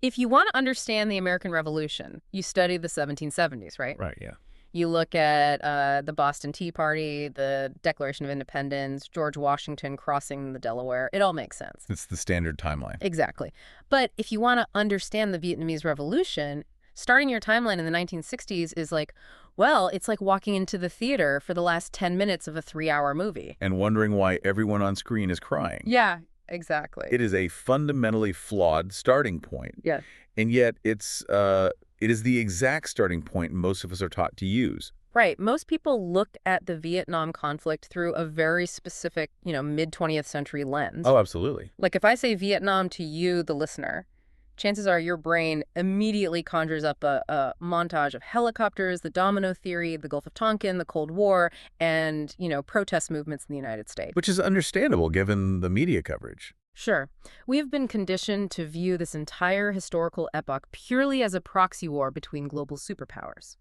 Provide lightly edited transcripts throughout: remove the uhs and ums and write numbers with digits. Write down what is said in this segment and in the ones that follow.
If you want to understand the American Revolution, you study the 1770s, right? Right, yeah. You look at the Boston Tea Party, the Declaration of Independence, George Washington crossing the Delaware. It all makes sense. It's the standard timeline. Exactly. But if you want to understand the Vietnamese Revolution, starting your timeline in the 1960s is like, well, it's like walking into the theater for the last 10 minutes of a 3-hour movie. And wondering why everyone on screen is crying. Yeah, exactly. It is a fundamentally flawed starting point. Yeah. And yet it is the exact starting point most of us are taught to use. Right. Most people looked at the Vietnam conflict through a very specific, mid-20th century lens. Oh, absolutely. Like if I say Vietnam to you, the listener, chances are your brain immediately conjures up a montage of helicopters, the domino theory, the Gulf of Tonkin, the Cold War, and, protest movements in the United States. Which is understandable given the media coverage. Sure. We have been conditioned to view this entire historical epoch purely as a proxy war between global superpowers.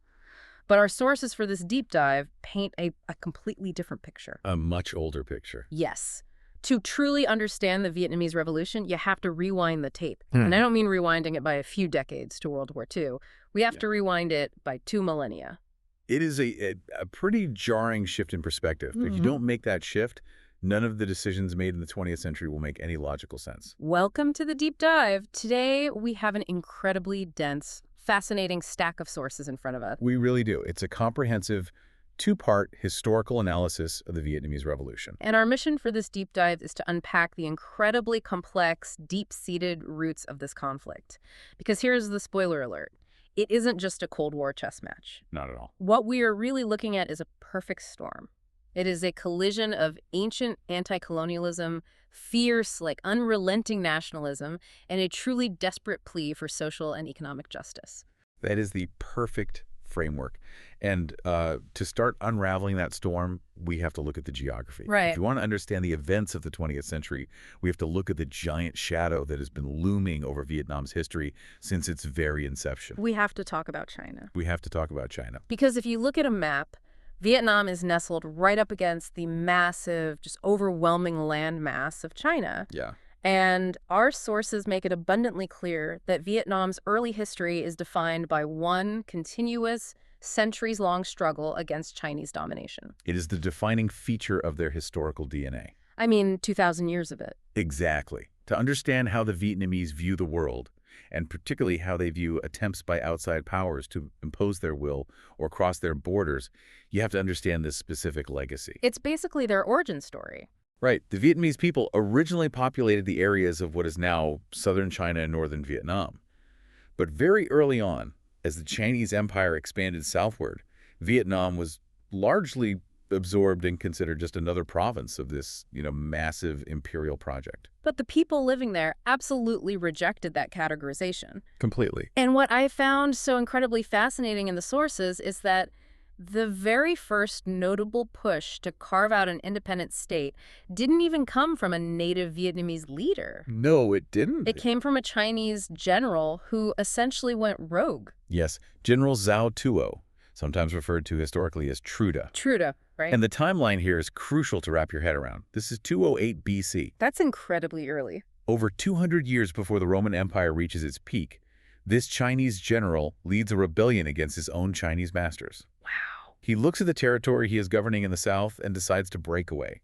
But our sources for this deep dive paint a completely different picture. A much older picture. Yes. To truly understand the Vietnamese Revolution, you have to rewind the tape. And I don't mean rewinding it by a few decades to World War II. We have to rewind it by 2 millennia. It is a pretty jarring shift in perspective. If you don't make that shift, none of the decisions made in the 20th century will make any logical sense. Welcome to the deep dive. Today, we have an incredibly dense, fascinating stack of sources in front of us. We really do. It's a comprehensive, two-part historical analysis of the Vietnamese Revolution. And our mission for this deep dive is to unpack the incredibly complex, deep-seated roots of this conflict. Because here's the spoiler alert. It isn't just a Cold War chess match. Not at all. What we are really looking at is a perfect storm. It is a collision of ancient anti-colonialism, fierce, unrelenting nationalism, and a truly desperate plea for social and economic justice. That is the perfect framework. And to start unraveling that storm, we have to look at the geography. Right. If you want to understand the events of the 20th century, we have to look at the giant shadow that has been looming over Vietnam's history since its very inception. We have to talk about China. We have to talk about China. Because if you look at a map, Vietnam is nestled right up against the massive, just overwhelming landmass of China. Yeah. And our sources make it abundantly clear that Vietnam's early history is defined by one continuous, centuries-long struggle against Chinese domination. It is the defining feature of their historical DNA. I mean, 2,000 years of it. Exactly. To understand how the Vietnamese view the world, and particularly how they view attempts by outside powers to impose their will or cross their borders, you have to understand this specific legacy. It's basically their origin story. Right. The Vietnamese people originally populated the areas of what is now southern China and northern Vietnam. But very early on, as the Chinese Empire expanded southward, Vietnam was largely absorbed and considered just another province of this, massive imperial project. But the people living there absolutely rejected that categorization. Completely. And what I found so incredibly fascinating in the sources is that the very first notable push to carve out an independent state didn't even come from a native Vietnamese leader. No, it didn't. It came from a Chinese general who essentially went rogue. Yes, General Zhao Tuo, sometimes referred to historically as Truda. Truda, right? And the timeline here is crucial to wrap your head around. This is 208 BC. That's incredibly early. Over 200 years before the Roman Empire reaches its peak, this Chinese general leads a rebellion against his own Chinese masters. Wow. He looks at the territory he is governing in the south and decides to break away,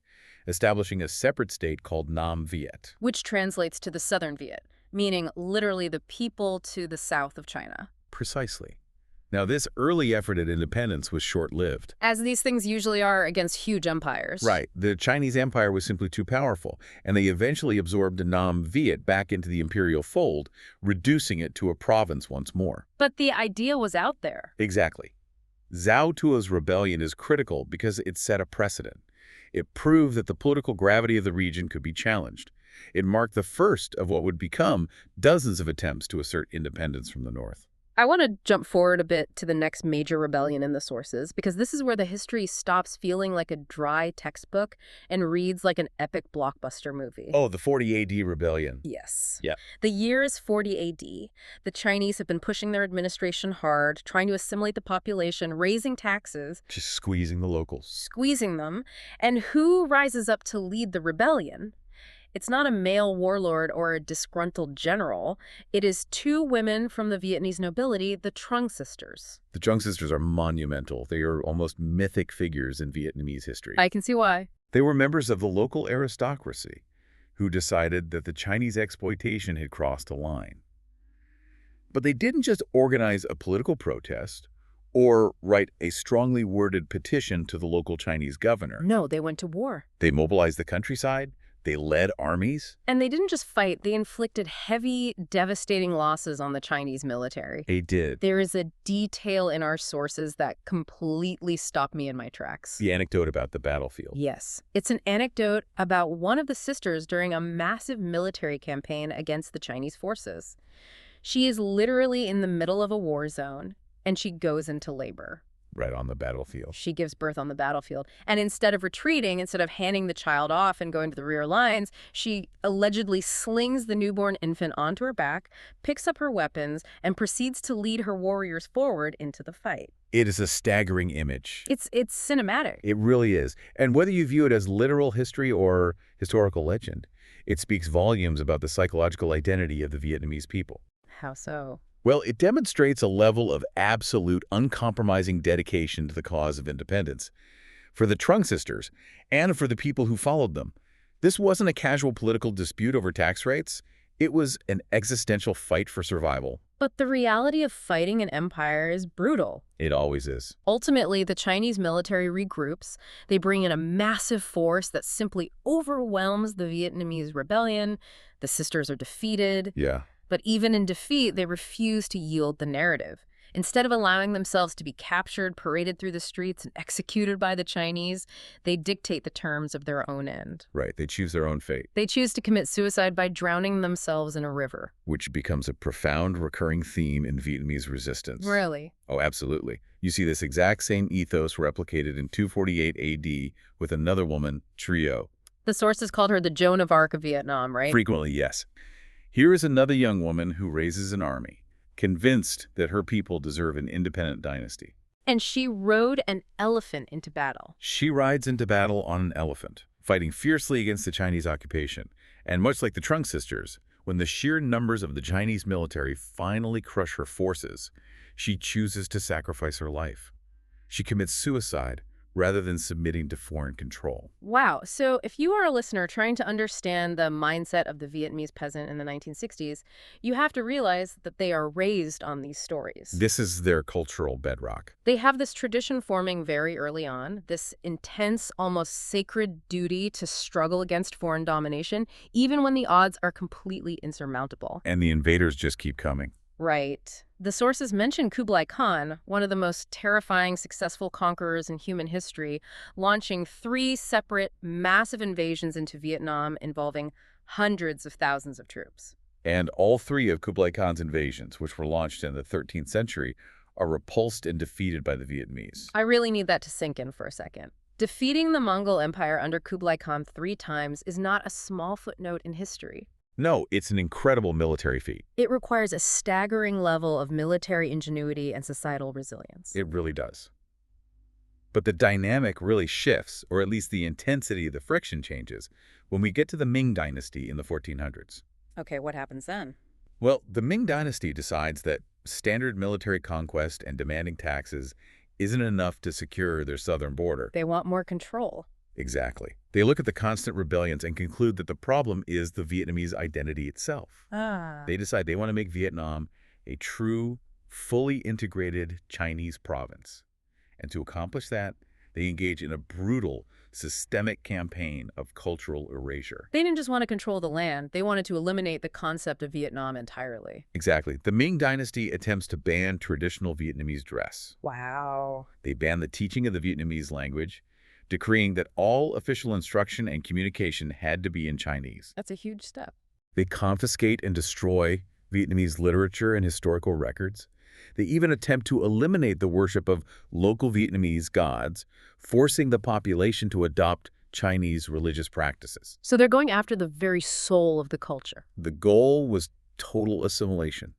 establishing a separate state called Nam Viet. Which translates to the Southern Viet, meaning literally the people to the south of China. Precisely. Now, this early effort at independence was short-lived. As these things usually are against huge empires. Right. The Chinese Empire was simply too powerful, and they eventually absorbed the Nam Viet back into the imperial fold, reducing it to a province once more. But the idea was out there. Exactly. Zhao Tuo's rebellion is critical because it set a precedent. It proved that the political gravity of the region could be challenged. It marked the first of what would become dozens of attempts to assert independence from the north. I want to jump forward a bit to the next major rebellion in the sources, because this is where the history stops feeling like a dry textbook and reads like an epic blockbuster movie. Oh, the 40 AD rebellion. Yes. Yeah. The year is 40 AD. The Chinese have been pushing their administration hard, trying to assimilate the population, raising taxes. Just squeezing the locals. Squeezing them. And who rises up to lead the rebellion? It's not a male warlord or a disgruntled general. It is two women from the Vietnamese nobility, the Trung sisters. The Trung sisters are monumental. They are almost mythic figures in Vietnamese history. I can see why. They were members of the local aristocracy who decided that the Chinese exploitation had crossed a line. But they didn't just organize a political protest or write a strongly worded petition to the local Chinese governor. No, they went to war. They mobilized the countryside. They led armies. And they didn't just fight, they inflicted heavy, devastating losses on the Chinese military. They did. There is a detail in our sources that completely stopped me in my tracks. The anecdote about the battlefield. Yes. It's an anecdote about one of the sisters during a massive military campaign against the Chinese forces. She is literally in the middle of a war zone, and she goes into labor. Right on the battlefield. She gives birth on the battlefield. And instead of retreating, instead of handing the child off and going to the rear lines, she allegedly slings the newborn infant onto her back, picks up her weapons, and proceeds to lead her warriors forward into the fight. It is a staggering image. It's cinematic. It really is. And whether you view it as literal history or historical legend, it speaks volumes about the psychological identity of the Vietnamese people. How so? Well, it demonstrates a level of absolute, uncompromising dedication to the cause of independence. For the Trung sisters, and for the people who followed them, this wasn't a casual political dispute over tax rates. It was an existential fight for survival. But the reality of fighting an empire is brutal. It always is. Ultimately, the Chinese military regroups. They bring in a massive force that simply overwhelms the Vietnamese rebellion. The sisters are defeated. Yeah. But even in defeat, they refuse to yield the narrative. Instead of allowing themselves to be captured, paraded through the streets, and executed by the Chinese, they dictate the terms of their own end. Right. They choose their own fate. They choose to commit suicide by drowning themselves in a river. Which becomes a profound recurring theme in Vietnamese resistance. Really? Oh, absolutely. You see this exact same ethos replicated in 248 AD with another woman, Chiao. The sources called her the Joan of Arc of Vietnam, right? Frequently, yes. Here is another young woman who raises an army, convinced that her people deserve an independent dynasty. And she rode an elephant into battle. She rides into battle on an elephant, fighting fiercely against the Chinese occupation. And much like the Trung sisters, when the sheer numbers of the Chinese military finally crush her forces, she chooses to sacrifice her life. She commits suicide rather than submitting to foreign control. Wow. So if you are a listener trying to understand the mindset of the Vietnamese peasant in the 1960s, you have to realize that they are raised on these stories. This is their cultural bedrock. They have this tradition forming very early on, this intense, almost sacred duty to struggle against foreign domination, even when the odds are completely insurmountable. And the invaders just keep coming. Right. The sources mention Kublai Khan, one of the most terrifying, successful conquerors in human history, launching 3 separate, massive invasions into Vietnam involving hundreds of thousands of troops. And all 3 of Kublai Khan's invasions, which were launched in the 13th century, are repulsed and defeated by the Vietnamese. I really need that to sink in for a second. Defeating the Mongol Empire under Kublai Khan 3 times is not a small footnote in history. No, it's an incredible military feat. It requires a staggering level of military ingenuity and societal resilience. It really does. But the dynamic really shifts, or at least the intensity of the friction changes, when we get to the Ming Dynasty in the 1400s. Okay, what happens then? Well, the Ming Dynasty decides that standard military conquest and demanding taxes isn't enough to secure their southern border. They want more control. Exactly. They look at the constant rebellions and conclude that the problem is the Vietnamese identity itself. They decide they want to make Vietnam a true, fully integrated Chinese province. And to accomplish that, they engage in a brutal, systemic campaign of cultural erasure. They didn't just want to control the land. They wanted to eliminate the concept of Vietnam entirely. Exactly. The Ming Dynasty attempts to ban traditional Vietnamese dress. Wow. They ban the teaching of the Vietnamese language, decreeing that all official instruction and communication had to be in Chinese. That's a huge step. They confiscate and destroy Vietnamese literature and historical records. They even attempt to eliminate the worship of local Vietnamese gods, forcing the population to adopt Chinese religious practices. So they're going after the very soul of the culture. The goal was total assimilation.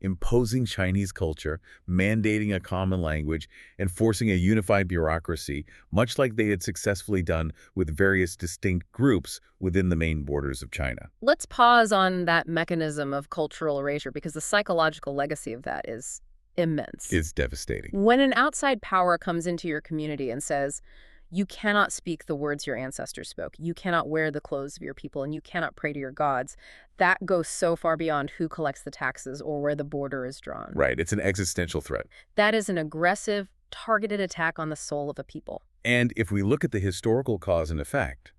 imposing Chinese culture, mandating a common language, and forcing a unified bureaucracy, much like they had successfully done with various distinct groups within the main borders of China. Let's pause on that mechanism of cultural erasure because the psychological legacy of that is immense. It's devastating. When an outside power comes into your community and says, you cannot speak the words your ancestors spoke, you cannot wear the clothes of your people, and you cannot pray to your gods, that goes so far beyond who collects the taxes or where the border is drawn. Right, it's an existential threat. That is an aggressive, targeted attack on the soul of a people. And if we look at the historical cause and effect,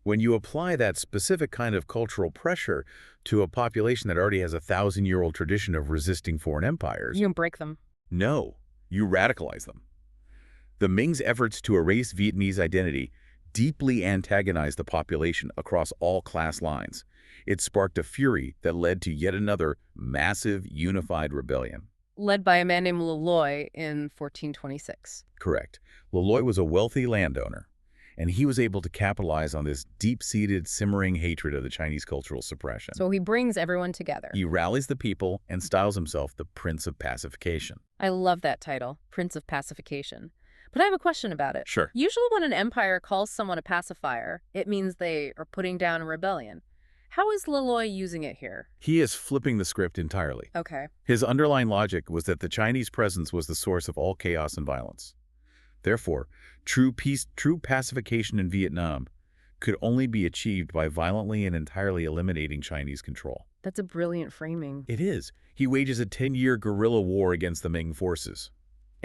when you apply that specific kind of cultural pressure to a population that already has a 1,000-year-old tradition of resisting foreign empires... You don't break them. No, you radicalize them. The Ming's efforts to erase Vietnamese identity deeply antagonized the population across all class lines. It sparked a fury that led to yet another massive unified rebellion. Led by a man named Le Loi in 1426. Correct. Le Loi was a wealthy landowner, and he was able to capitalize on this deep-seated, simmering hatred of the Chinese cultural suppression. So he brings everyone together. He rallies the people and styles himself the Prince of Pacification. I love that title, Prince of Pacification. But I have a question about it. Sure. Usually when an empire calls someone a pacifier, it means they are putting down a rebellion. How is Le Loi using it here? He is flipping the script entirely. Okay. His underlying logic was that the Chinese presence was the source of all chaos and violence. Therefore, true pacification in Vietnam could only be achieved by violently and entirely eliminating Chinese control. That's a brilliant framing. It is. He wages a 10-year guerrilla war against the Ming forces.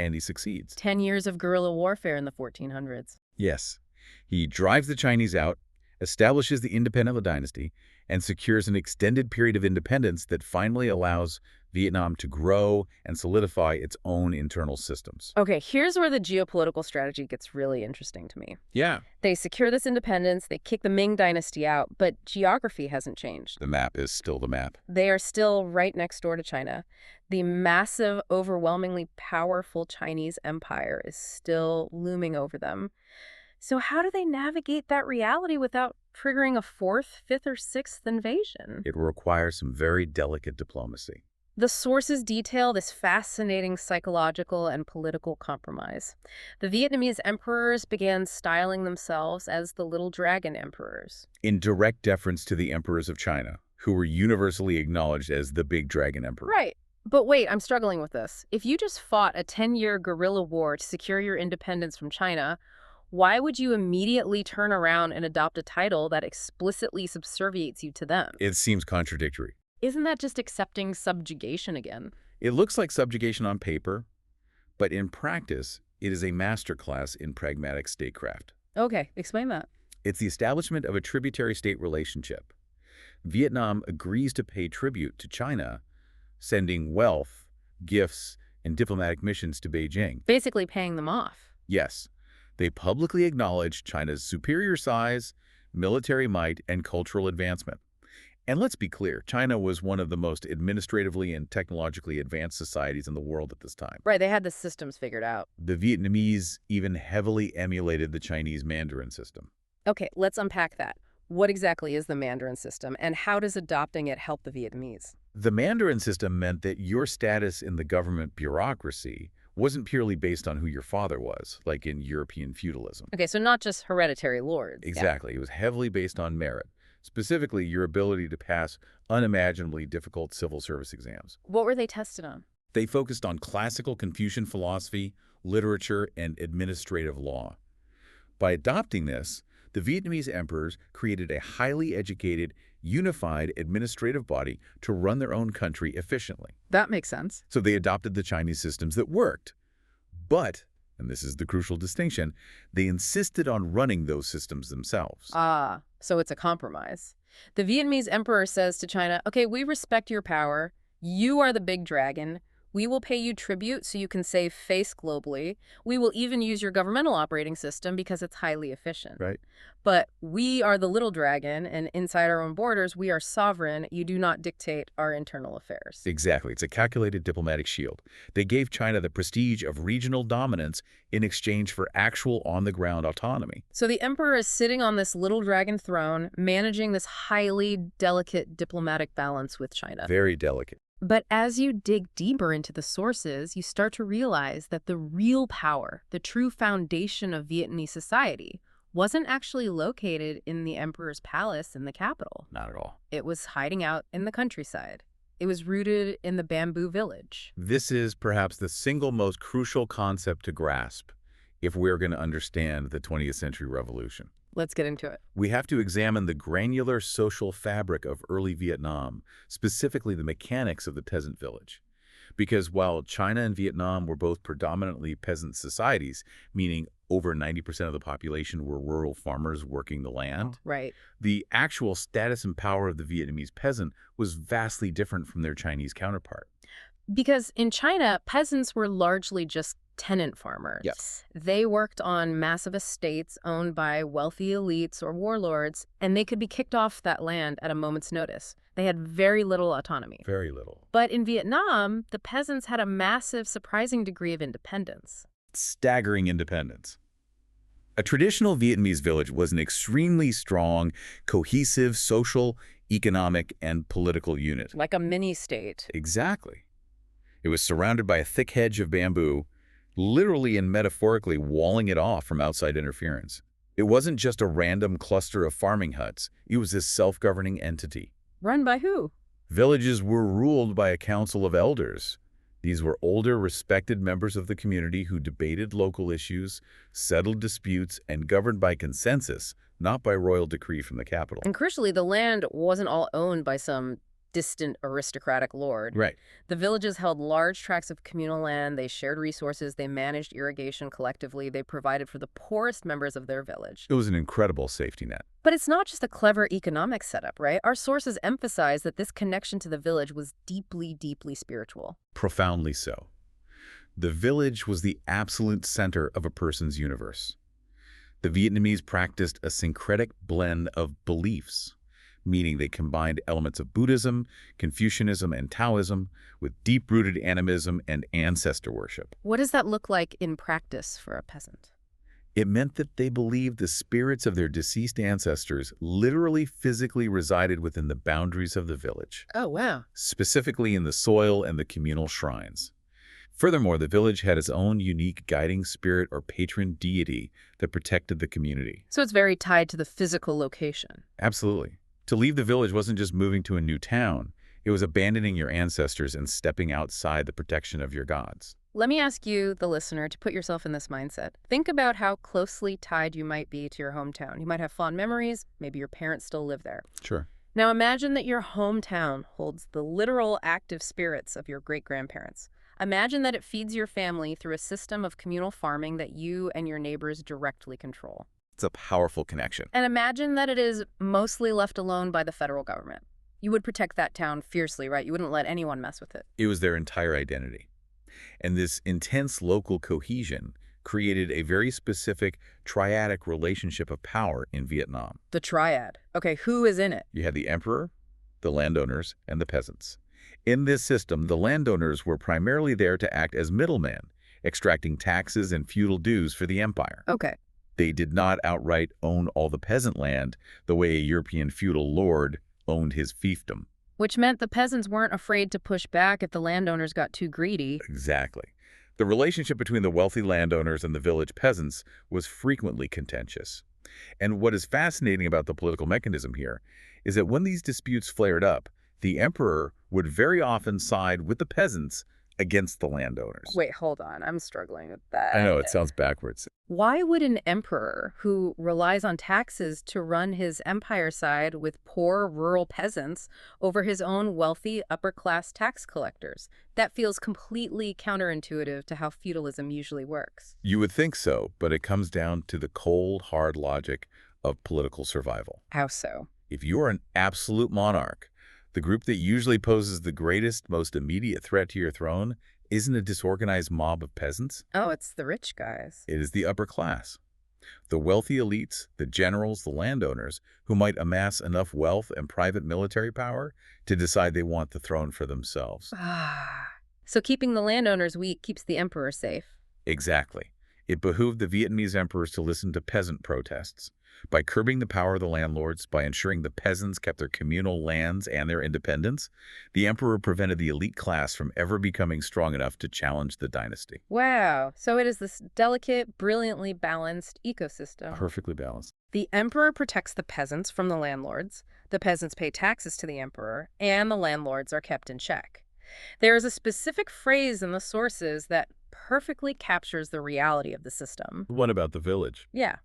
And he succeeds. 10 years of guerrilla warfare in the 1400s. Yes. He drives the Chinese out, establishes the independent dynasty, and secures an extended period of independence that finally allows Vietnam to grow and solidify its own internal systems. Okay, here's where the geopolitical strategy gets really interesting to me. Yeah. They secure this independence, they kick the Ming dynasty out, but geography hasn't changed. The map is still the map. They are still right next door to China. The massive, overwhelmingly powerful Chinese empire is still looming over them. So how do they navigate that reality without triggering a fourth, fifth, or sixth invasion? It requires some very delicate diplomacy. The sources detail this fascinating psychological and political compromise. The Vietnamese emperors began styling themselves as the Little Dragon Emperors. In direct deference to the emperors of China, who were universally acknowledged as the Big Dragon Emperor. Right. But wait, I'm struggling with this. If you just fought a 10-year guerrilla war to secure your independence from China, why would you immediately turn around and adopt a title that explicitly subserviates you to them? It seems contradictory. Isn't that just accepting subjugation again? It looks like subjugation on paper, but in practice, it is a masterclass in pragmatic statecraft. Okay, explain that. It's the establishment of a tributary-state relationship. Vietnam agrees to pay tribute to China, sending wealth, gifts, and diplomatic missions to Beijing. Basically paying them off. Yes, they publicly acknowledge China's superior size, military might, and cultural advancement. And let's be clear, China was one of the most administratively and technologically advanced societies in the world at this time. Right, they had the systems figured out. The Vietnamese even heavily emulated the Chinese Mandarin system. Okay, let's unpack that. What exactly is the Mandarin system, and how does adopting it help the Vietnamese? The Mandarin system meant that your status in the government bureaucracy wasn't purely based on who your father was, like in European feudalism. Okay, so not just hereditary lords. Exactly. It was heavily based on merit, specifically your ability to pass unimaginably difficult civil service exams. What were they tested on? They focused on classical Confucian philosophy, literature, and administrative law. By adopting this, the Vietnamese emperors created a highly educated, unified administrative body to run their own country efficiently. That makes sense. So they adopted the Chinese systems that worked. But, and this is the crucial distinction, they insisted on running those systems themselves. Ah, so it's a compromise. The Vietnamese emperor says to China, okay, we respect your power. You are the big dragon. We will pay you tribute so you can save face globally. We will even use your governmental operating system because it's highly efficient. Right. But we are the little dragon, and inside our own borders, we are sovereign. You do not dictate our internal affairs. Exactly. It's a calculated diplomatic shield. They gave China the prestige of regional dominance in exchange for actual on-the-ground autonomy. So the emperor is sitting on this little dragon throne, managing this highly delicate diplomatic balance with China. Very delicate. But as you dig deeper into the sources, you start to realize that the real power, the true foundation of Vietnamese society, wasn't actually located in the emperor's palace in the capital. Not at all. It was hiding out in the countryside. It was rooted in the bamboo village. This is perhaps the single most crucial concept to grasp if we're going to understand the 20th century revolution. Let's get into it. We have to examine the granular social fabric of early Vietnam, specifically the mechanics of the peasant village. Because while China and Vietnam were both predominantly peasant societies, meaning over 90% of the population were rural farmers working the land, Right. the actual status and power of the Vietnamese peasant was vastly different from their Chinese counterpart. Because in China, peasants were largely just tenant farmers. Yes. They worked on massive estates owned by wealthy elites or warlords, and they could be kicked off that land at a moment's notice. They had very little autonomy. Very little. But in Vietnam, the peasants had a massive, surprising degree of independence. Staggering independence. A traditional Vietnamese village was an extremely strong, cohesive social, economic, and political unit. Like a mini-state. Exactly. It was surrounded by a thick hedge of bamboo, literally and metaphorically walling it off from outside interference. It wasn't just a random cluster of farming huts. It was this self-governing entity. Run by who? Villages were ruled by a council of elders. These were older, respected members of the community who debated local issues, settled disputes, and governed by consensus, not by royal decree from the capital. And crucially, the land wasn't all owned by some distant aristocratic lord. Right. The villages held large tracts of communal land, they shared resources, they managed irrigation collectively, they provided for the poorest members of their village. It was an incredible safety net. But it's not just a clever economic setup, right? Our sources emphasize that this connection to the village was deeply, deeply spiritual. Profoundly so. The village was the absolute center of a person's universe. The Vietnamese practiced a syncretic blend of beliefs, meaning they combined elements of Buddhism, Confucianism, and Taoism with deep-rooted animism and ancestor worship. What does that look like in practice for a peasant? It meant that they believed the spirits of their deceased ancestors literally physically resided within the boundaries of the village, Oh, wow. specifically in the soil and the communal shrines. Furthermore, the village had its own unique guiding spirit or patron deity that protected the community. So it's very tied to the physical location. Absolutely. To leave the village wasn't just moving to a new town. It was abandoning your ancestors and stepping outside the protection of your gods. Let me ask you, the listener, to put yourself in this mindset. Think about how closely tied you might be to your hometown. You might have fond memories. Maybe your parents still live there. Sure. Now imagine that your hometown holds the literal active spirits of your great-grandparents. Imagine that it feeds your family through a system of communal farming that you and your neighbors directly control. It's a powerful connection. And imagine that it is mostly left alone by the federal government. You would protect that town fiercely, right? You wouldn't let anyone mess with it. It was their entire identity. And this intense local cohesion created a very specific triadic relationship of power in Vietnam. The triad. Okay, who is in it? You had the emperor, the landowners, and the peasants. In this system, the landowners were primarily there to act as middlemen, extracting taxes and feudal dues for the empire. Okay. They did not outright own all the peasant land the way a European feudal lord owned his fiefdom. Which meant the peasants weren't afraid to push back if the landowners got too greedy. Exactly. The relationship between the wealthy landowners and the village peasants was frequently contentious. And what is fascinating about the political mechanism here is that when these disputes flared up, the emperor would very often side with the peasants against the landowners. Wait, hold on. I'm struggling with that. I know, it sounds backwards. Why would an emperor who relies on taxes to run his empire side with poor rural peasants over his own wealthy upper-class tax collectors? That feels completely counterintuitive to how feudalism usually works. You would think so, but it comes down to the cold, hard logic of political survival. How so? If you're an absolute monarch, the group that usually poses the greatest, most immediate threat to your throne isn't a disorganized mob of peasants. Oh, it's the rich guys. It is the upper class. The wealthy elites, the generals, the landowners, who might amass enough wealth and private military power to decide they want the throne for themselves. So keeping the landowners weak keeps the emperor safe. Exactly. It behooved the Vietnamese emperors to listen to peasant protests. By curbing the power of the landlords, by ensuring the peasants kept their communal lands and their independence, the emperor prevented the elite class from ever becoming strong enough to challenge the dynasty. Wow. So it is this delicate, brilliantly balanced ecosystem. Perfectly balanced. The emperor protects the peasants from the landlords, the peasants pay taxes to the emperor, and the landlords are kept in check. There is a specific phrase in the sources that perfectly captures the reality of the system. What about the village? Yeah.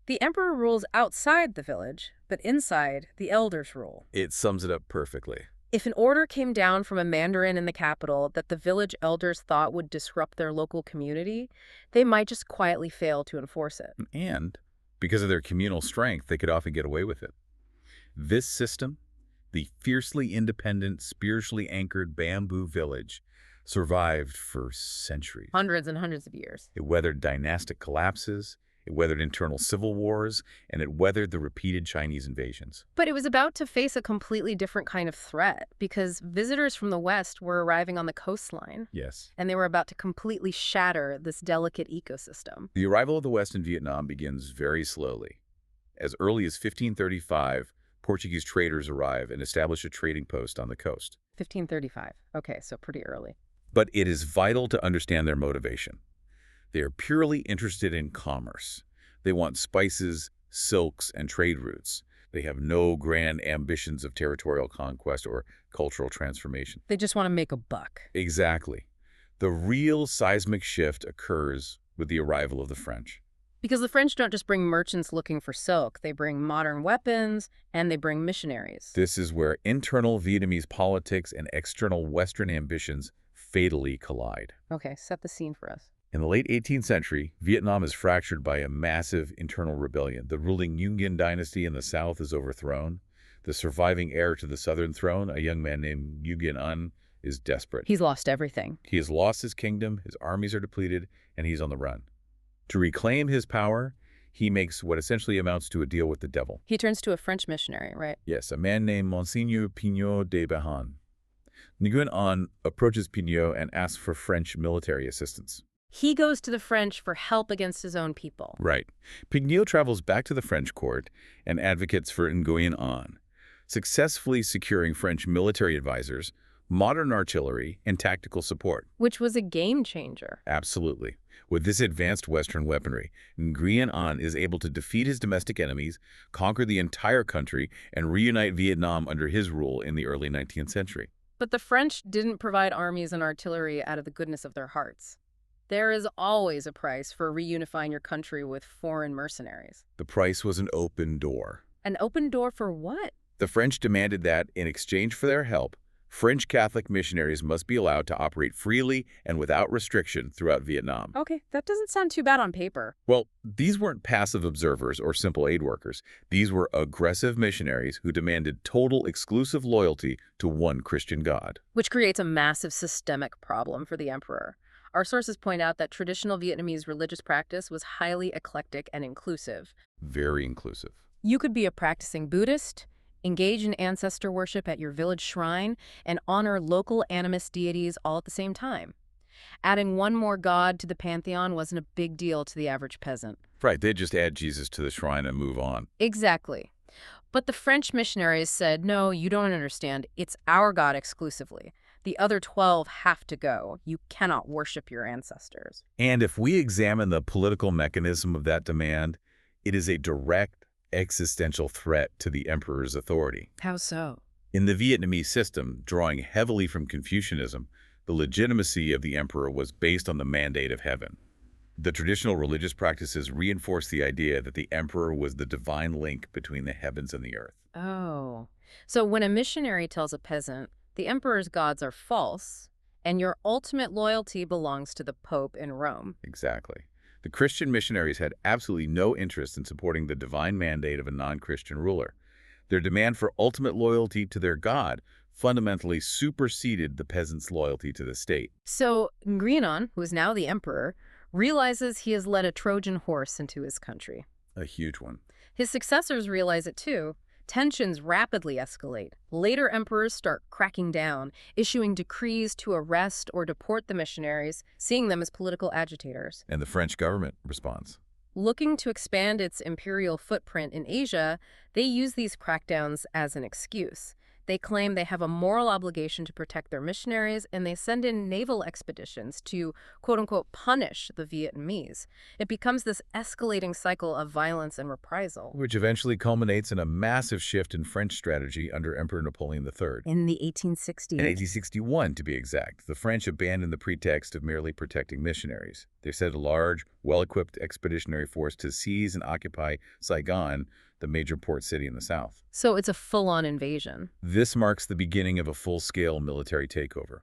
The emperor rules outside the village, but inside, the elders rule. It sums it up perfectly. If an order came down from a mandarin in the capital that the village elders thought would disrupt their local community, they might just quietly fail to enforce it. And because of their communal strength, they could often get away with it. This system, the fiercely independent, spiritually anchored bamboo village, survived for centuries. Hundreds and hundreds of years. It weathered dynastic collapses, it weathered internal civil wars, and it weathered the repeated Chinese invasions. But it was about to face a completely different kind of threat because visitors from the West were arriving on the coastline. Yes. And they were about to completely shatter this delicate ecosystem. The arrival of the West in Vietnam begins very slowly. As early as 1535, Portuguese traders arrive and establish a trading post on the coast. 1535. Okay, so pretty early. But it is vital to understand their motivation. They are purely interested in commerce. They want spices, silks, and trade routes. They have no grand ambitions of territorial conquest or cultural transformation. They just want to make a buck. Exactly. The real seismic shift occurs with the arrival of the French. Because the French don't just bring merchants looking for silk. They bring modern weapons, and they bring missionaries. This is where internal Vietnamese politics and external Western ambitions fatally collide. Okay, set the scene for us. In the late 18th century, Vietnam is fractured by a massive internal rebellion. The ruling Nguyen dynasty in the south is overthrown. The surviving heir to the southern throne, a young man named Nguyen An, is desperate. He's lost everything. He has lost his kingdom, his armies are depleted, and he's on the run. To reclaim his power, he makes what essentially amounts to a deal with the devil. He turns to a French missionary, right? Yes, a man named Monseigneur Pignot de Behan. Nguyen An approaches Pignot and asks for French military assistance. He goes to the French for help against his own people. Right. Pignot travels back to the French court and advocates for Nguyen An, successfully securing French military advisors, modern artillery, and tactical support. Which was a game changer. Absolutely. With this advanced Western weaponry, Nguyen An is able to defeat his domestic enemies, conquer the entire country, and reunite Vietnam under his rule in the early 19th century. But the French didn't provide armies and artillery out of the goodness of their hearts. There is always a price for reunifying your country with foreign mercenaries. The price was an open door. An open door for what? The French demanded that, in exchange for their help, French Catholic missionaries must be allowed to operate freely and without restriction throughout Vietnam. Okay, that doesn't sound too bad on paper. Well, these weren't passive observers or simple aid workers. These were aggressive missionaries who demanded total exclusive loyalty to one Christian God. Which creates a massive systemic problem for the emperor. Our sources point out that traditional Vietnamese religious practice was highly eclectic and inclusive. Very inclusive. You could be a practicing Buddhist, engage in ancestor worship at your village shrine, and honor local animist deities all at the same time. Adding one more god to the pantheon wasn't a big deal to the average peasant. Right, they'd just add Jesus to the shrine and move on. Exactly. But the French missionaries said, no, you don't understand. It's our God exclusively. The other 12 have to go. You cannot worship your ancestors. And if we examine the political mechanism of that demand, it is a direct existential threat to the emperor's authority. How so? In the Vietnamese system, drawing heavily from Confucianism, the legitimacy of the emperor was based on the mandate of heaven. The traditional religious practices reinforced the idea that the emperor was the divine link between the heavens and the earth. Oh. So when a missionary tells a peasant, the emperor's gods are false, and your ultimate loyalty belongs to the Pope in Rome. Exactly. The Christian missionaries had absolutely no interest in supporting the divine mandate of a non-Christian ruler. Their demand for ultimate loyalty to their god fundamentally superseded the peasants' loyalty to the state. So Nguyen, who is now the emperor, realizes he has led a Trojan horse into his country. A huge one. His successors realize it too. Tensions rapidly escalate. Later emperors start cracking down, issuing decrees to arrest or deport the missionaries, seeing them as political agitators. And the French government responds. Looking to expand its imperial footprint in Asia, they use these crackdowns as an excuse. They claim they have a moral obligation to protect their missionaries, and they send in naval expeditions to, quote-unquote, punish the Vietnamese. It becomes this escalating cycle of violence and reprisal. Which eventually culminates in a massive shift in French strategy under Emperor Napoleon III. In the 1860s. In 1861, to be exact, the French abandoned the pretext of merely protecting missionaries. They sent a large, well-equipped expeditionary force to seize and occupy Saigon, the major port city in the south. So it's a full-on invasion. This marks the beginning of a full-scale military takeover.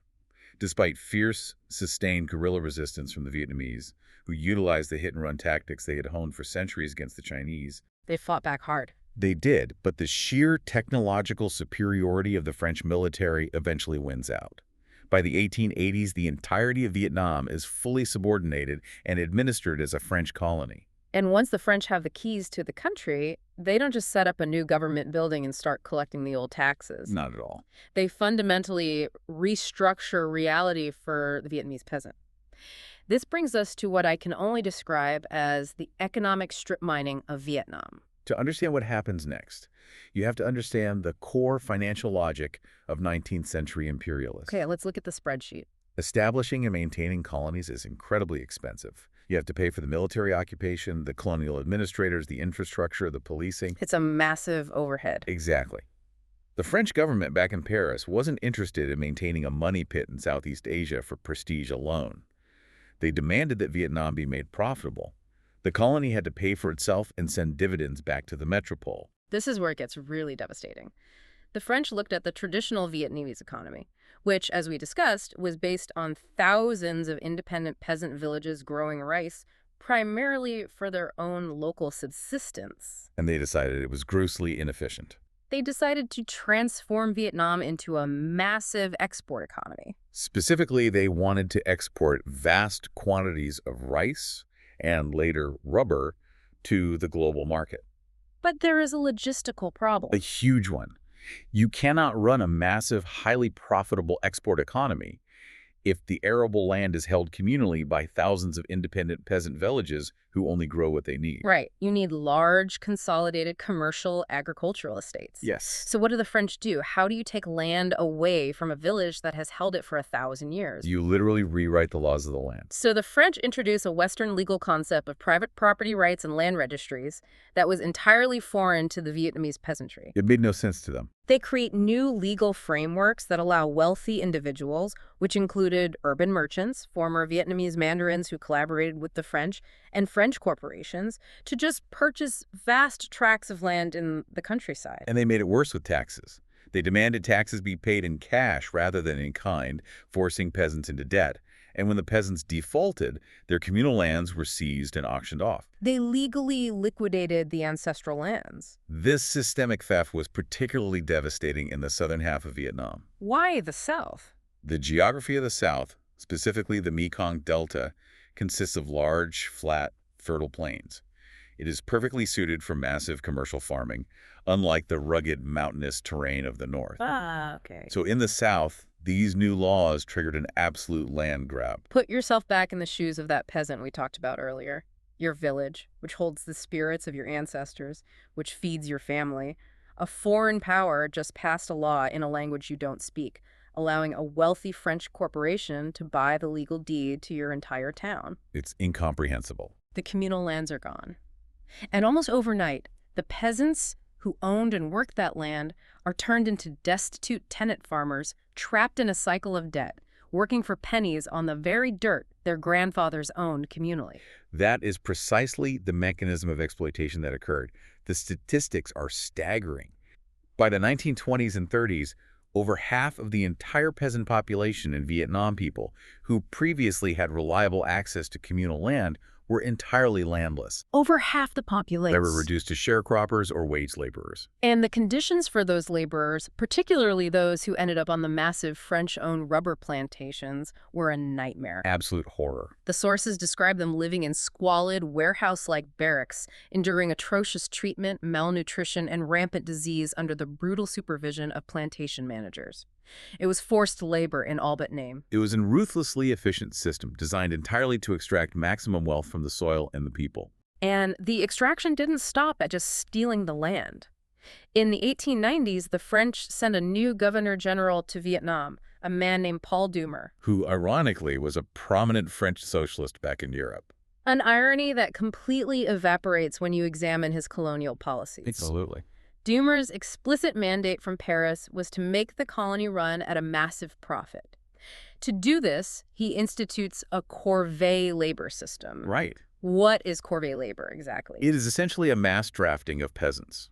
Despite fierce, sustained guerrilla resistance from the Vietnamese, who utilized the hit-and-run tactics they had honed for centuries against the Chinese, They fought back hard. they did, but the sheer technological superiority of the French military eventually wins out. By the 1880s, the entirety of Vietnam is fully subordinated and administered as a French colony. And once the French have the keys to the country, they don't just set up a new government building and start collecting the old taxes. Not at all. They fundamentally restructure reality for the Vietnamese peasant. This brings us to what I can only describe as the economic strip mining of Vietnam. To understand what happens next, you have to understand the core financial logic of 19th century imperialists. Okay, let's look at the spreadsheet. Establishing and maintaining colonies is incredibly expensive. You have to pay for the military occupation, the colonial administrators, the infrastructure, the policing. It's a massive overhead. Exactly. The French government back in Paris wasn't interested in maintaining a money pit in Southeast Asia for prestige alone. They demanded that Vietnam be made profitable. The colony had to pay for itself and send dividends back to the metropole. This is where it gets really devastating. The French looked at the traditional Vietnamese economy, which, as we discussed, was based on thousands of independent peasant villages growing rice, primarily for their own local subsistence. And they decided it was grossly inefficient. They decided to transform Vietnam into a massive export economy. Specifically, they wanted to export vast quantities of rice and later rubber to the global market. But there is a logistical problem. A huge one. You cannot run a massive, highly profitable export economy if the arable land is held communally by thousands of independent peasant villages who only grow what they need. Right. You need large, consolidated commercial agricultural estates. Yes. So what do the French do? How do you take land away from a village that has held it for 1,000 years? You literally rewrite the laws of the land. So the French introduced a Western legal concept of private property rights and land registries that was entirely foreign to the Vietnamese peasantry. It made no sense to them. They create new legal frameworks that allow wealthy individuals, which included urban merchants, former Vietnamese mandarins who collaborated with the French, and French corporations, to just purchase vast tracts of land in the countryside. And they made it worse with taxes. They demanded taxes be paid in cash rather than in kind, forcing peasants into debt. And when the peasants defaulted, their communal lands were seized and auctioned off. They legally liquidated the ancestral lands. This systemic theft was particularly devastating in the southern half of Vietnam. Why the South? The geography of the South, specifically the Mekong Delta, consists of large, flat, fertile plains. It is perfectly suited for massive commercial farming, unlike the rugged, mountainous terrain of the North. Okay. So in the South, these new laws triggered an absolute land grab. Put yourself back in the shoes of that peasant we talked about earlier. Your village, which holds the spirits of your ancestors, which feeds your family. A foreign power just passed a law in a language you don't speak, allowing a wealthy French corporation to buy the legal deed to your entire town. It's incomprehensible. The communal lands are gone. And almost overnight, the peasants who owned and worked that land are turned into destitute tenant farmers trapped in a cycle of debt, working for pennies on the very dirt their grandfathers owned communally. That is precisely the mechanism of exploitation that occurred. The statistics are staggering. By the 1920s and 30s, over half of the entire peasant population in Vietnam people who previously had reliable access to communal land were entirely landless. Over half the They were populace. reduced to sharecroppers or wage laborers. And the conditions for those laborers, particularly those who ended up on the massive French-owned rubber plantations, were a nightmare. Absolute horror. The sources describe them living in squalid, warehouse-like barracks, enduring atrocious treatment, malnutrition, and rampant disease under the brutal supervision of plantation managers. It was forced labor in all but name. It was a ruthlessly efficient system designed entirely to extract maximum wealth from the soil and the people. And the extraction didn't stop at just stealing the land. In the 1890s, the French sent a new governor-general to Vietnam, a man named Paul Doumer. Who, ironically, was a prominent French socialist back in Europe. An irony that completely evaporates when you examine his colonial policies. Absolutely. Doumer's explicit mandate from Paris was to make the colony run at a massive profit. To do this, he institutes a corvée labor system. Right. What is corvée labor exactly? It is essentially a mass drafting of peasants.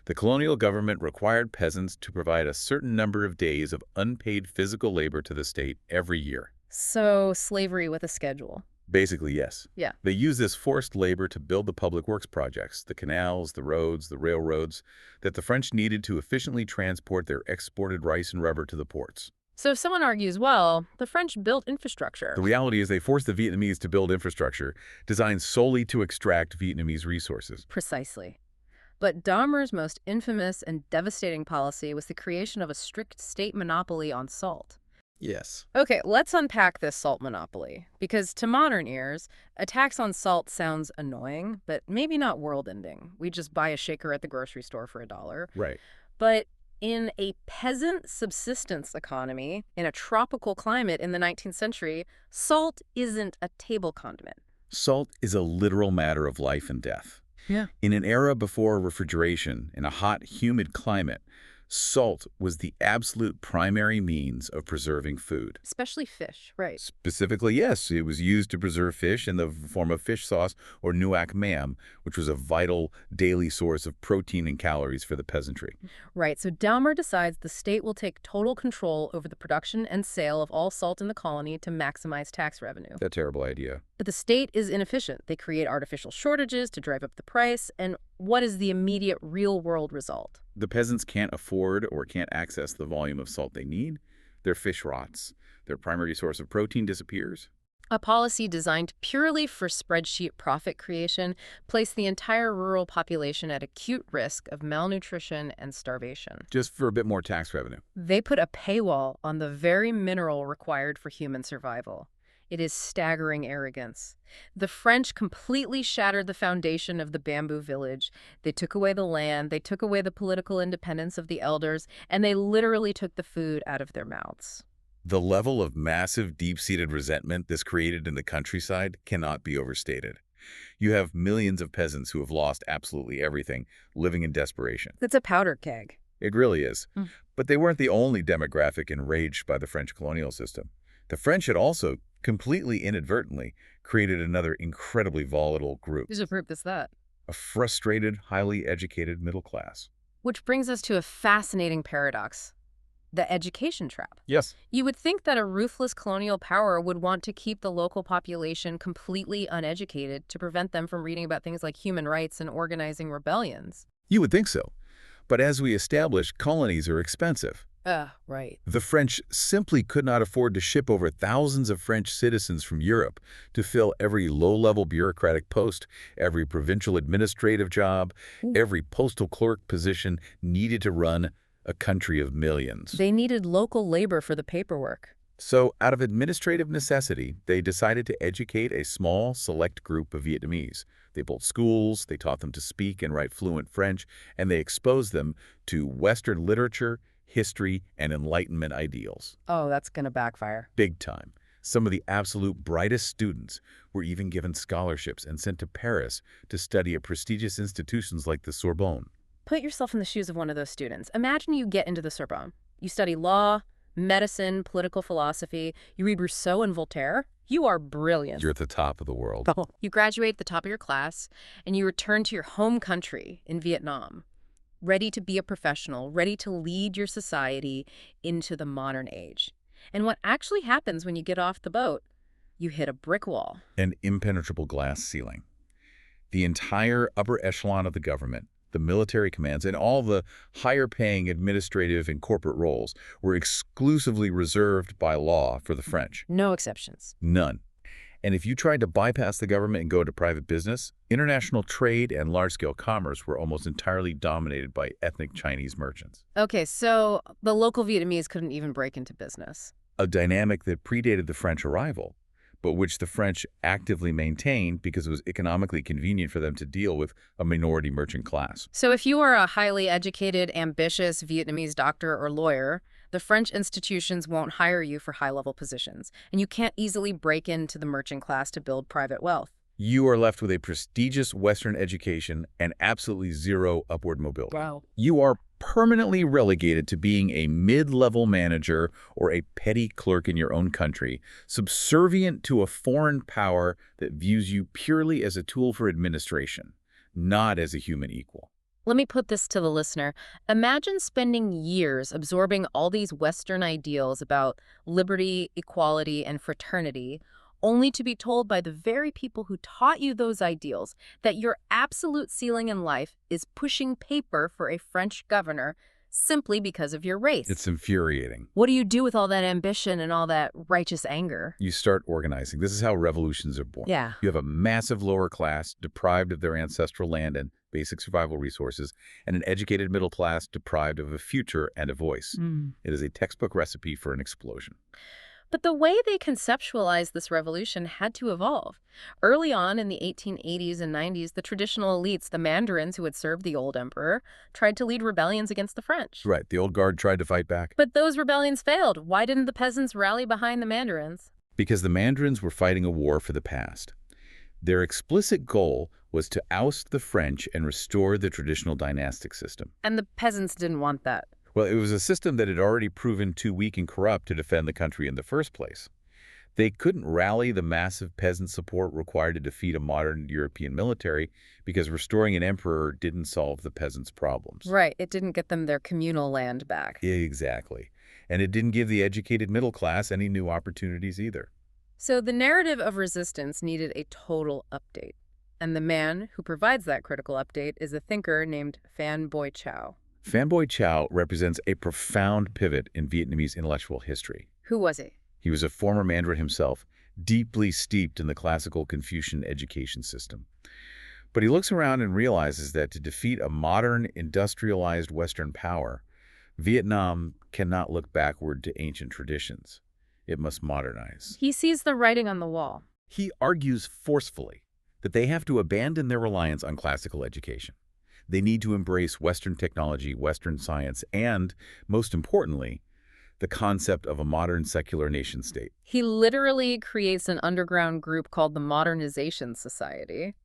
The colonial government required peasants to provide a certain number of days of unpaid physical labor to the state every year. So, slavery with a schedule. Basically, yes. Yeah. They used this forced labor to build the public works projects, the canals, the roads, the railroads, that the French needed to efficiently transport their exported rice and rubber to the ports. So if someone argues, well, the French built infrastructure. The reality is they forced the Vietnamese to build infrastructure designed solely to extract Vietnamese resources. Precisely. But Dahmer's most infamous and devastating policy was the creation of a strict state monopoly on salt. Yes. Okay, let's unpack this salt monopoly, because to modern ears, a tax on salt sounds annoying, but maybe not world-ending. We just buy a shaker at the grocery store for $1. Right. But in a peasant subsistence economy, in a tropical climate in the 19th century, salt isn't a table condiment. Salt is a literal matter of life and death. Yeah. In an era before refrigeration, in a hot, humid climate, salt was the absolute primary means of preserving food. Especially fish, right. Specifically, yes, it was used to preserve fish in the form of fish sauce or nuoc mam, which was a vital daily source of protein and calories for the peasantry. Right, so Dahmer decides the state will take total control over the production and sale of all salt in the colony to maximize tax revenue. That terrible idea. But the state is inefficient. They create artificial shortages to drive up the price, and what is the immediate real-world result? The peasants can't afford or can't access the volume of salt they need. Their fish rots. Their primary source of protein disappears. A policy designed purely for spreadsheet profit creation placed the entire rural population at acute risk of malnutrition and starvation. Just for a bit more tax revenue. They put a paywall on the very mineral required for human survival. It is staggering arrogance. The French completely shattered the foundation of the bamboo village. They took away the land, they took away the political independence of the elders, and they literally took the food out of their mouths. The level of massive, deep-seated resentment this created in the countryside cannot be overstated. You have millions of peasants who have lost absolutely everything, living in desperation. It's a powder keg. It really is. But they weren't the only demographic enraged by the French colonial system. The French had also, completely inadvertently, created another incredibly volatile group. There's a group that's that. A frustrated, highly educated middle class. Which brings us to a fascinating paradox. The education trap. Yes. You would think that a ruthless colonial power would want to keep the local population completely uneducated to prevent them from reading about things like human rights and organizing rebellions. You would think so. But as we established, colonies are expensive. Right. The French simply could not afford to ship over thousands of French citizens from Europe to fill every low-level bureaucratic post, every provincial administrative job, every postal clerk position needed to run a country of millions. They needed local labor for the paperwork. So, out of administrative necessity, they decided to educate a small, select group of Vietnamese. They built schools, they taught them to speak and write fluent French, and they exposed them to Western literature, history, and Enlightenment ideals. Oh, that's going to backfire. Big time. Some of the absolute brightest students were even given scholarships and sent to Paris to study at prestigious institutions like the Sorbonne. Put yourself in the shoes of one of those students. Imagine you get into the Sorbonne. You study law, medicine, political philosophy. You read Rousseau and Voltaire. You are brilliant. You're at the top of the world. You graduate at the top of your class, and you return to your home country in Vietnam, ready to be a professional, ready to lead your society into the modern age. And what actually happens when you get off the boat? you hit a brick wall. An impenetrable glass ceiling. The entire upper echelon of the government, the military commands, and all the higher-paying administrative and corporate roles were exclusively reserved by law for the French. No exceptions. None. And if you tried to bypass the government and go into private business, international trade and large-scale commerce were almost entirely dominated by ethnic Chinese merchants. Okay, so the local Vietnamese couldn't even break into business. A dynamic that predated the French arrival, but which the French actively maintained because it was economically convenient for them to deal with a minority merchant class. So if you are a highly educated, ambitious Vietnamese doctor or lawyer, the French institutions won't hire you for high-level positions, and you can't easily break into the merchant class to build private wealth. You are left with a prestigious Western education and absolutely zero upward mobility. Wow. You are permanently relegated to being a mid-level manager or a petty clerk in your own country, subservient to a foreign power that views you purely as a tool for administration, not as a human equal. Let me put this to the listener. Imagine spending years absorbing all these Western ideals about liberty, equality, and fraternity, only to be told by the very people who taught you those ideals that your absolute ceiling in life is pushing paper for a French governor simply because of your race. It's infuriating. What do you do with all that ambition and all that righteous anger? You start organizing. This is how revolutions are born. Yeah. You have a massive lower class deprived of their ancestral land and basic survival resources, and an educated middle class deprived of a future and a voice. It is a textbook recipe for an explosion. But the way they conceptualized this revolution had to evolve. Early on in the 1880s and 90s, the traditional elites, the mandarins who had served the old emperor, tried to lead rebellions against the French. Right, the old guard tried to fight back. But those rebellions failed. Why didn't the peasants rally behind the mandarins? Because the mandarins were fighting a war for the past. Their explicit goal was to oust the French and restore the traditional dynastic system. And the peasants didn't want that. Well, it was a system that had already proven too weak and corrupt to defend the country in the first place. They couldn't rally the massive peasant support required to defeat a modern European military because restoring an emperor didn't solve the peasants' problems. Right, it didn't get them their communal land back. Exactly. And it didn't give the educated middle class any new opportunities either. So the narrative of resistance needed a total update. And the man who provides that critical update is a thinker named Fanboy Chiao. Fanboy Chiao represents a profound pivot in Vietnamese intellectual history. Who was he? He was a former mandarin himself, deeply steeped in the classical Confucian education system. But he looks around and realizes that to defeat a modern, industrialized Western power, Vietnam cannot look backward to ancient traditions. It must modernize. He sees the writing on the wall. He argues forcefully that they have to abandon their reliance on classical education. They need to embrace Western technology, Western science, and, most importantly, the concept of a modern secular nation-state. He literally creates an underground group called the Modernization Society,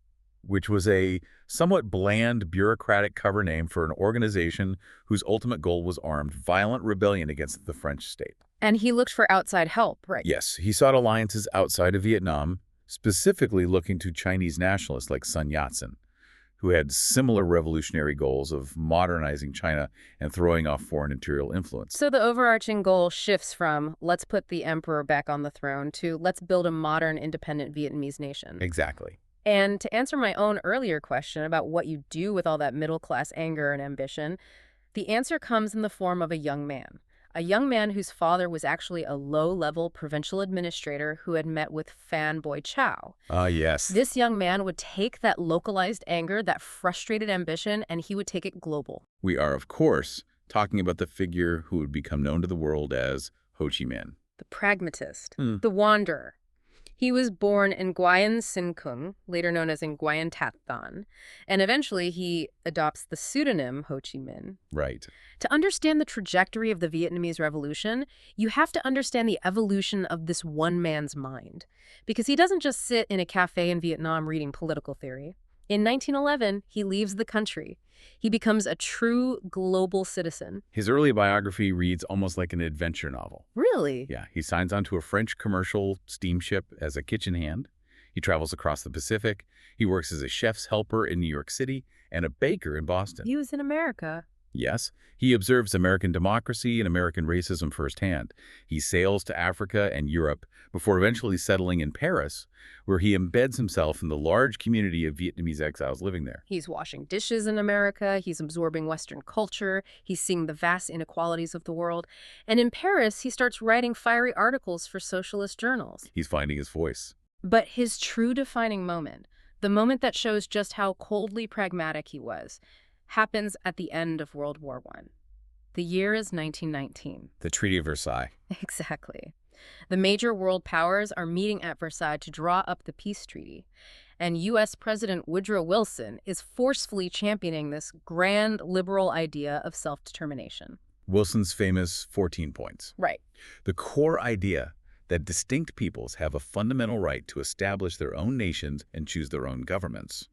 which was a somewhat bland, bureaucratic cover name for an organization whose ultimate goal was armed, violent rebellion against the French state. And he looked for outside help, right? Yes, he sought alliances outside of Vietnam, specifically looking to Chinese nationalists like Sun Yat-sen, who had similar revolutionary goals of modernizing China and throwing off foreign imperial influence. So the overarching goal shifts from let's put the emperor back on the throne to let's build a modern, independent Vietnamese nation. Exactly. And to answer my own earlier question about what you do with all that middle-class anger and ambition, the answer comes in the form of a young man whose father was actually a low-level provincial administrator who had met with Fanboy Chiao. Ah, yes. This young man would take that localized anger, that frustrated ambition, and he would take it global. We are, of course, talking about the figure who would become known to the world as Ho Chi Minh. The pragmatist, the wanderer. He was born in Nguyen Sinh Cung, later known as Nguyen Tat Thanh, and eventually he adopts the pseudonym Ho Chi Minh. Right. To understand the trajectory of the Vietnamese Revolution, you have to understand the evolution of this one man's mind. Because he doesn't just sit in a cafe in Vietnam reading political theory. In 1911, he leaves the country. He becomes a true global citizen. His early biography reads almost like an adventure novel. Really? Yeah, he signs onto a French commercial steamship as a kitchen hand. He travels across the Pacific. He works as a chef's helper in New York City and a baker in Boston. He was in America. Yes, he observes American democracy and American racism firsthand. He sails to Africa and Europe before eventually settling in Paris, where he embeds himself in the large community of Vietnamese exiles living there. He's washing dishes in America, he's absorbing Western culture, he's seeing the vast inequalities of the world. And in Paris, he starts writing fiery articles for socialist journals. He's finding his voice. But his true defining moment, the moment that shows just how coldly pragmatic he was, happens at the end of World War I. The year is 1919. The Treaty of Versailles. Exactly. The major world powers are meeting at Versailles to draw up the peace treaty. And U.S. President Woodrow Wilson is forcefully championing this grand liberal idea of self-determination. Wilson's famous 14 points. Right. The core idea that distinct peoples have a fundamental right to establish their own nations and choose their own governments.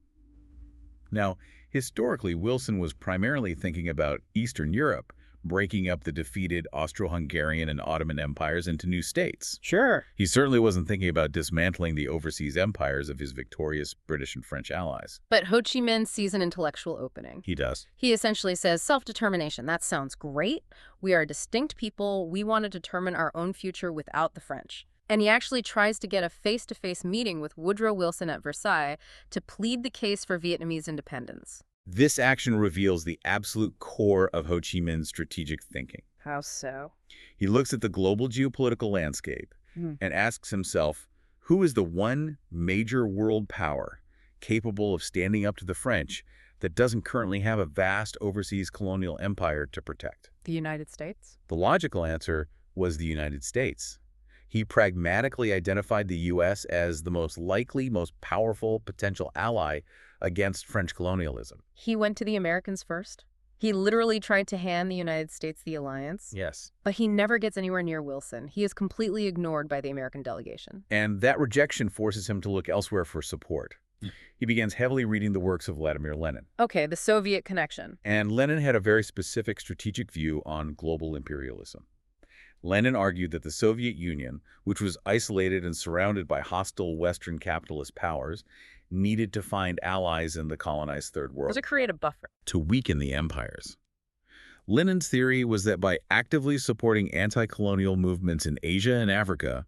Now, historically, Wilson was primarily thinking about Eastern Europe, breaking up the defeated Austro-Hungarian and Ottoman empires into new states. Sure. He certainly wasn't thinking about dismantling the overseas empires of his victorious British and French allies. But Ho Chi Minh sees an intellectual opening. He does. He essentially says, self-determination, that sounds great. We are a distinct people. We want to determine our own future without the French. And he actually tries to get a face-to-face meeting with Woodrow Wilson at Versailles to plead the case for Vietnamese independence. This action reveals the absolute core of Ho Chi Minh's strategic thinking. How so? He looks at the global geopolitical landscape and asks himself, who is the one major world power capable of standing up to the French that doesn't currently have a vast overseas colonial empire to protect? The United States? The logical answer was the United States. He pragmatically identified the U.S. as the most likely, most powerful potential ally against French colonialism. He went to the Americans first. He literally tried to hand the United States the alliance. Yes. But he never gets anywhere near Wilson. He is completely ignored by the American delegation. And that rejection forces him to look elsewhere for support. He begins heavily reading the works of Vladimir Lenin. Okay, the Soviet connection. And Lenin had a very specific strategic view on global imperialism. Lenin argued that the Soviet Union, which was isolated and surrounded by hostile Western capitalist powers, needed to find allies in the colonized Third World To create a buffer. to weaken the empires. Lenin's theory was that by actively supporting anti-colonial movements in Asia and Africa,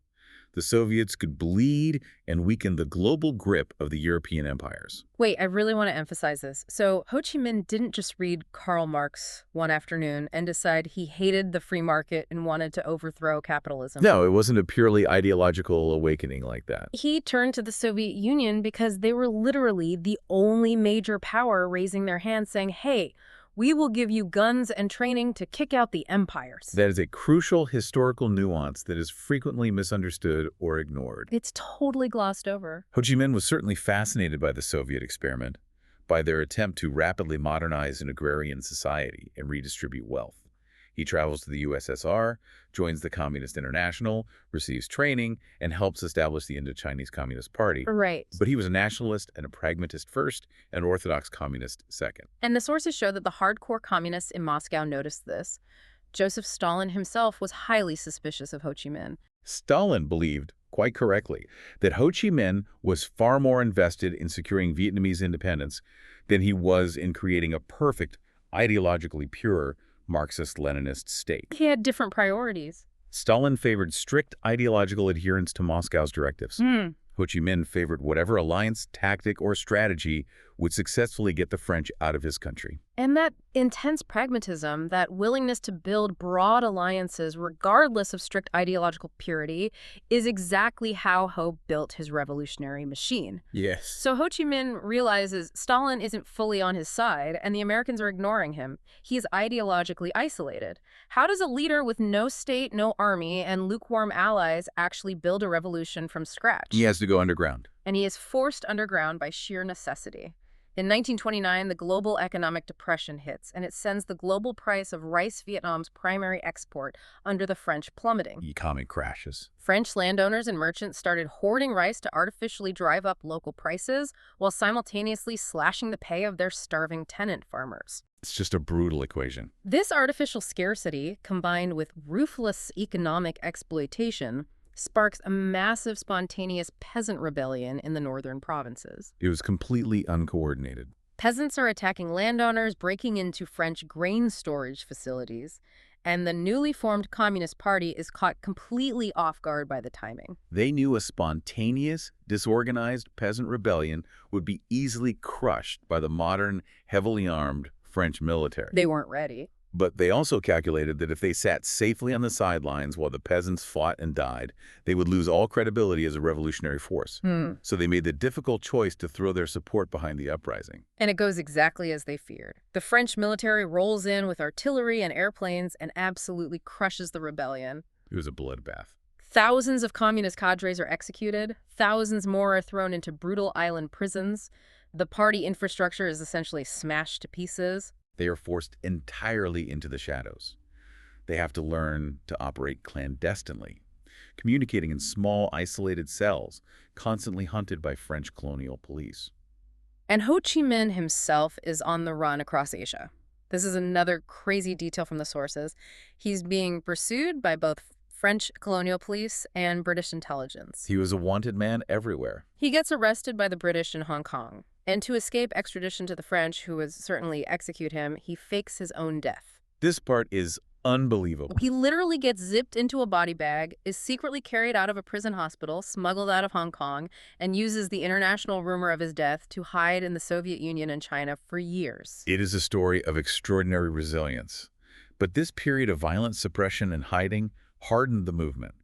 the Soviets could bleed and weaken the global grip of the European empires. Wait, I really want to emphasize this. So Ho Chi Minh didn't just read Karl Marx one afternoon and decide he hated the free market and wanted to overthrow capitalism. No, it wasn't a purely ideological awakening like that. He turned to the Soviet Union because they were literally the only major power raising their hand saying, hey, we will give you guns and training to kick out the empires. That is a crucial historical nuance that is frequently misunderstood or ignored. It's totally glossed over. Ho Chi Minh was certainly fascinated by the Soviet experiment, by their attempt to rapidly modernize an agrarian society and redistribute wealth. He travels to the USSR, joins the Communist International, receives training, and helps establish the Indo-Chinese Communist Party. Right. But he was a nationalist and a pragmatist first, and orthodox communist second. And the sources show that the hardcore communists in Moscow noticed this. Joseph Stalin himself was highly suspicious of Ho Chi Minh. Stalin believed, quite correctly, that Ho Chi Minh was far more invested in securing Vietnamese independence than he was in creating a perfect, ideologically pure Marxist-Leninist state. He had different priorities. Stalin favored strict ideological adherence to Moscow's directives. Ho Chi Minh favored whatever alliance, tactic, or strategy would successfully get the French out of his country. And that intense pragmatism, that willingness to build broad alliances regardless of strict ideological purity, is exactly how Ho built his revolutionary machine. Yes. So Ho Chi Minh realizes Stalin isn't fully on his side, and the Americans are ignoring him. He is ideologically isolated. How does a leader with no state, no army, and lukewarm allies actually build a revolution from scratch? He has to go underground. And he is forced underground by sheer necessity. In 1929, the global economic depression hits, and it sends the global price of rice, Vietnam's primary export, under the French plummeting. Economic crashes. French landowners and merchants started hoarding rice to artificially drive up local prices, while simultaneously slashing the pay of their starving tenant farmers. It's just a brutal equation. This artificial scarcity, combined with ruthless economic exploitation, sparks a massive spontaneous peasant rebellion in the northern provinces. It was completely uncoordinated. Peasants are attacking landowners, breaking into French grain storage facilities, and the newly formed Communist Party is caught completely off guard by the timing. They knew a spontaneous, disorganized peasant rebellion would be easily crushed by the modern, heavily armed French military. They weren't ready. But they also calculated that if they sat safely on the sidelines while the peasants fought and died, they would lose all credibility as a revolutionary force. So they made the difficult choice to throw their support behind the uprising. And it goes exactly as they feared. The French military rolls in with artillery and airplanes and absolutely crushes the rebellion. It was a bloodbath. Thousands of communist cadres are executed. Thousands more are thrown into brutal island prisons. The party infrastructure is essentially smashed to pieces. They are forced entirely into the shadows. They have to learn to operate clandestinely, communicating in small, isolated cells, constantly hunted by French colonial police. And Ho Chi Minh himself is on the run across Asia. This is another crazy detail from the sources. He's being pursued by both French colonial police and British intelligence. He was a wanted man everywhere. He gets arrested by the British in Hong Kong. And to escape extradition to the French, who would certainly execute him, he fakes his own death. This part is unbelievable. He literally gets zipped into a body bag, is secretly carried out of a prison hospital, smuggled out of Hong Kong, and uses the international rumor of his death to hide in the Soviet Union and China for years. It is a story of extraordinary resilience. But this period of violent suppression and hiding hardened the movement.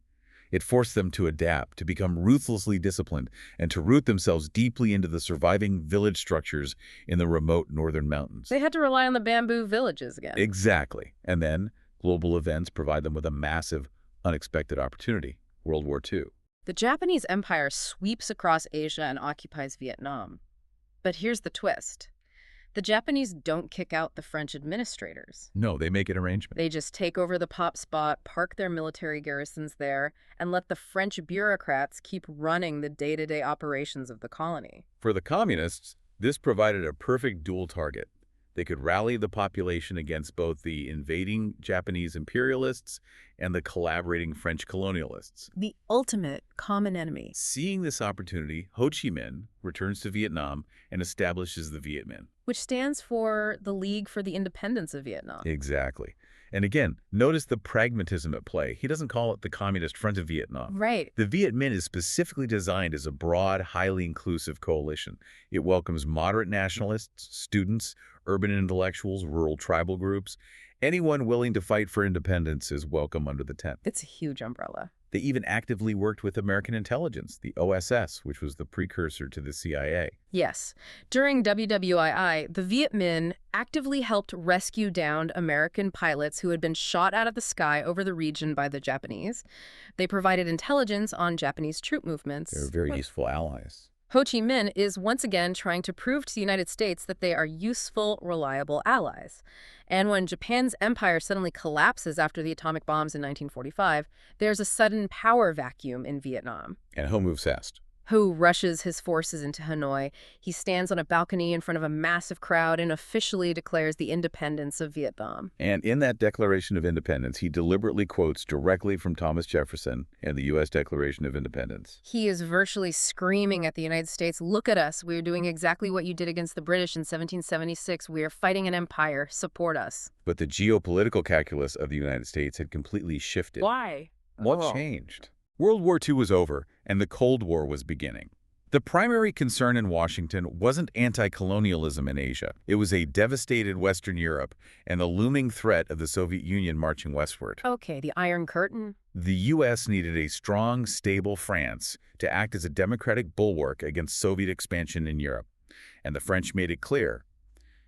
It forced them to adapt, to become ruthlessly disciplined, and to root themselves deeply into the surviving village structures in the remote northern mountains. They had to rely on the bamboo villages again. Exactly. And then global events provide them with a massive, unexpected opportunity, World War II. The Japanese Empire sweeps across Asia and occupies Vietnam. But here's the twist. The Japanese don't kick out the French administrators. No, they make an arrangement. They just take over the pop spot, park their military garrisons there, and let the French bureaucrats keep running the day-to-day operations of the colony. For the communists, this provided a perfect dual target. They could rally the population against both the invading Japanese imperialists and the collaborating French colonialists. The ultimate common enemy. Seeing this opportunity, Ho Chi Minh returns to Vietnam and establishes the Viet Minh. Which stands for the League for the Independence of Vietnam. Exactly. And again, notice the pragmatism at play. He doesn't call it the Communist Front of Vietnam. Right. The Viet Minh is specifically designed as a broad, highly inclusive coalition. It welcomes moderate nationalists, students, urban intellectuals, rural tribal groups. Anyone willing to fight for independence is welcome under the tent. It's a huge umbrella. They even actively worked with American intelligence, the OSS, which was the precursor to the CIA. Yes. During WWII, the Viet Minh actively helped rescue downed American pilots who had been shot out of the sky over the region by the Japanese. They provided intelligence on Japanese troop movements. They were very useful allies. Ho Chi Minh is once again trying to prove to the United States that they are useful, reliable allies. And when Japan's empire suddenly collapses after the atomic bombs in 1945, there's a sudden power vacuum in Vietnam. And Ho moves fast. Ho rushes his forces into Hanoi. He stands on a balcony in front of a massive crowd and officially declares the independence of Vietnam. And in that Declaration of Independence, he deliberately quotes directly from Thomas Jefferson and the U.S. Declaration of Independence. He is virtually screaming at the United States, "Look at us. We are doing exactly what you did against the British in 1776. We are fighting an empire. Support us." But the geopolitical calculus of the United States had completely shifted. Why? What changed? World War II was over, and the Cold War was beginning. The primary concern in Washington wasn't anti-colonialism in Asia. It was a devastated Western Europe and the looming threat of the Soviet Union marching westward. Okay, the Iron Curtain. The U.S. needed a strong, stable France to act as a democratic bulwark against Soviet expansion in Europe. And the French made it clear.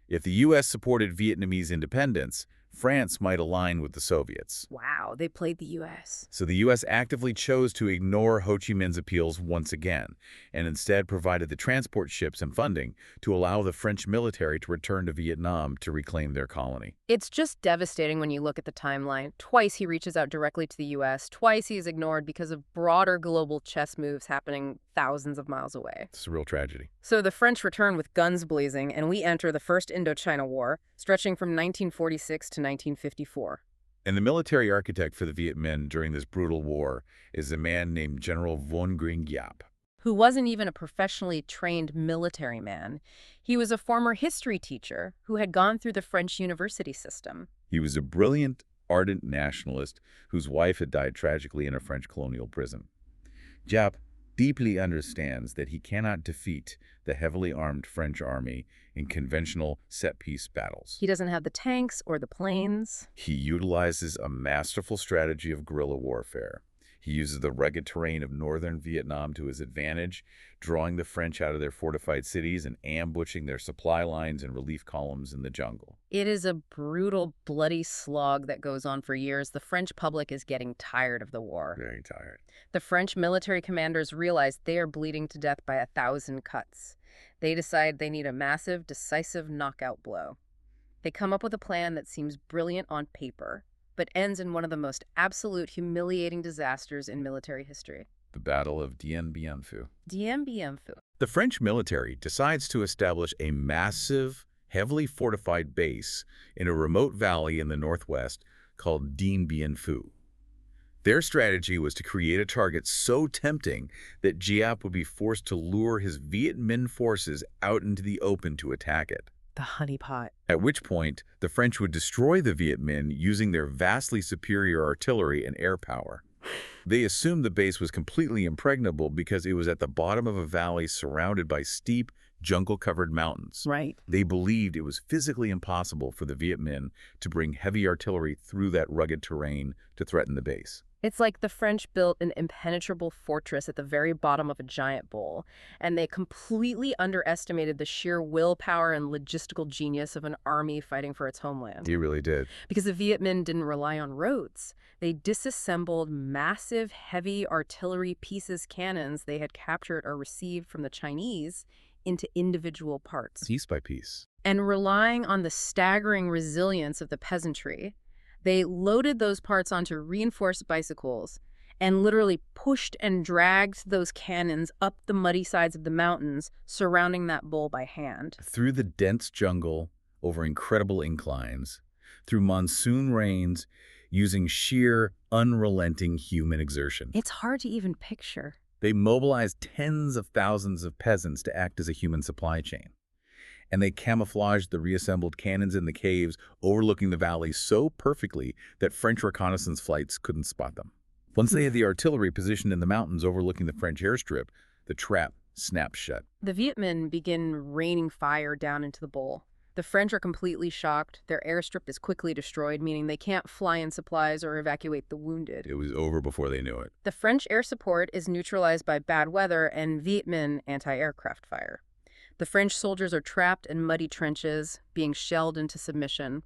If the U.S. supported Vietnamese independence, France might align with the Soviets. Wow, they played the U.S. So the U.S. actively chose to ignore Ho Chi Minh's appeals once again, and instead provided the transport ships and funding to allow the French military to return to Vietnam to reclaim their colony. It's just devastating when you look at the timeline. Twice he reaches out directly to the U.S. Twice he is ignored because of broader global chess moves happening thousands of miles away. It's a real tragedy. So the French return with guns blazing, and we enter the First Indochina War, stretching from 1946 to 1954. And the military architect for the Viet Minh during this brutal war is a man named General Von Grinh Giap. who wasn't even a professionally trained military man. He was a former history teacher who had gone through the French university system. He was a brilliant, ardent nationalist whose wife had died tragically in a French colonial prison. Giap deeply understands that he cannot defeat the heavily armed French army in conventional set-piece battles. He doesn't have the tanks or the planes. He utilizes a masterful strategy of guerrilla warfare. He uses the rugged terrain of northern Vietnam to his advantage, drawing the French out of their fortified cities and ambushing their supply lines and relief columns in the jungle. It is a brutal, bloody slog that goes on for years. The French public is getting tired of the war. Very tired. The French military commanders realize they are bleeding to death by 1,000 cuts. They decide they need a massive, decisive knockout blow. They come up with a plan that seems brilliant on paper, but ends in one of the most absolute humiliating disasters in military history. The Battle of Dien Bien Phu. Dien Bien Phu. The French military decides to establish a massive, heavily fortified base in a remote valley in the northwest called Dien Bien Phu. Their strategy was to create a target so tempting that Giap would be forced to lure his Viet Minh forces out into the open to attack it. The honeypot. At which point, the French would destroy the Viet Minh using their vastly superior artillery and air power. They assumed the base was completely impregnable because it was at the bottom of a valley surrounded by steep, jungle-covered mountains. Right. They believed it was physically impossible for the Viet Minh to bring heavy artillery through that rugged terrain to threaten the base. It's like the French built an impenetrable fortress at the very bottom of a giant bowl, and they completely underestimated the sheer willpower and logistical genius of an army fighting for its homeland. He really did. Because the Viet Minh didn't rely on roads. They disassembled massive, heavy artillery pieces, cannons they had captured or received from the Chinese into individual parts. Piece by piece. And relying on the staggering resilience of the peasantry, they loaded those parts onto reinforced bicycles and literally pushed and dragged those cannons up the muddy sides of the mountains surrounding that bowl by hand. Through the dense jungle, over incredible inclines, through monsoon rains, using sheer, unrelenting human exertion. It's hard to even picture. They mobilized tens of thousands of peasants to act as a human supply chain. And they camouflaged the reassembled cannons in the caves overlooking the valley so perfectly that French reconnaissance flights couldn't spot them. Once they had the artillery positioned in the mountains overlooking the French airstrip, the trap snapped shut. The Viet Minh begin raining fire down into the bowl. The French are completely shocked. Their airstrip is quickly destroyed, meaning they can't fly in supplies or evacuate the wounded. It was over before they knew it. The French air support is neutralized by bad weather and Viet Minh anti-aircraft fire. The French soldiers are trapped in muddy trenches, being shelled into submission.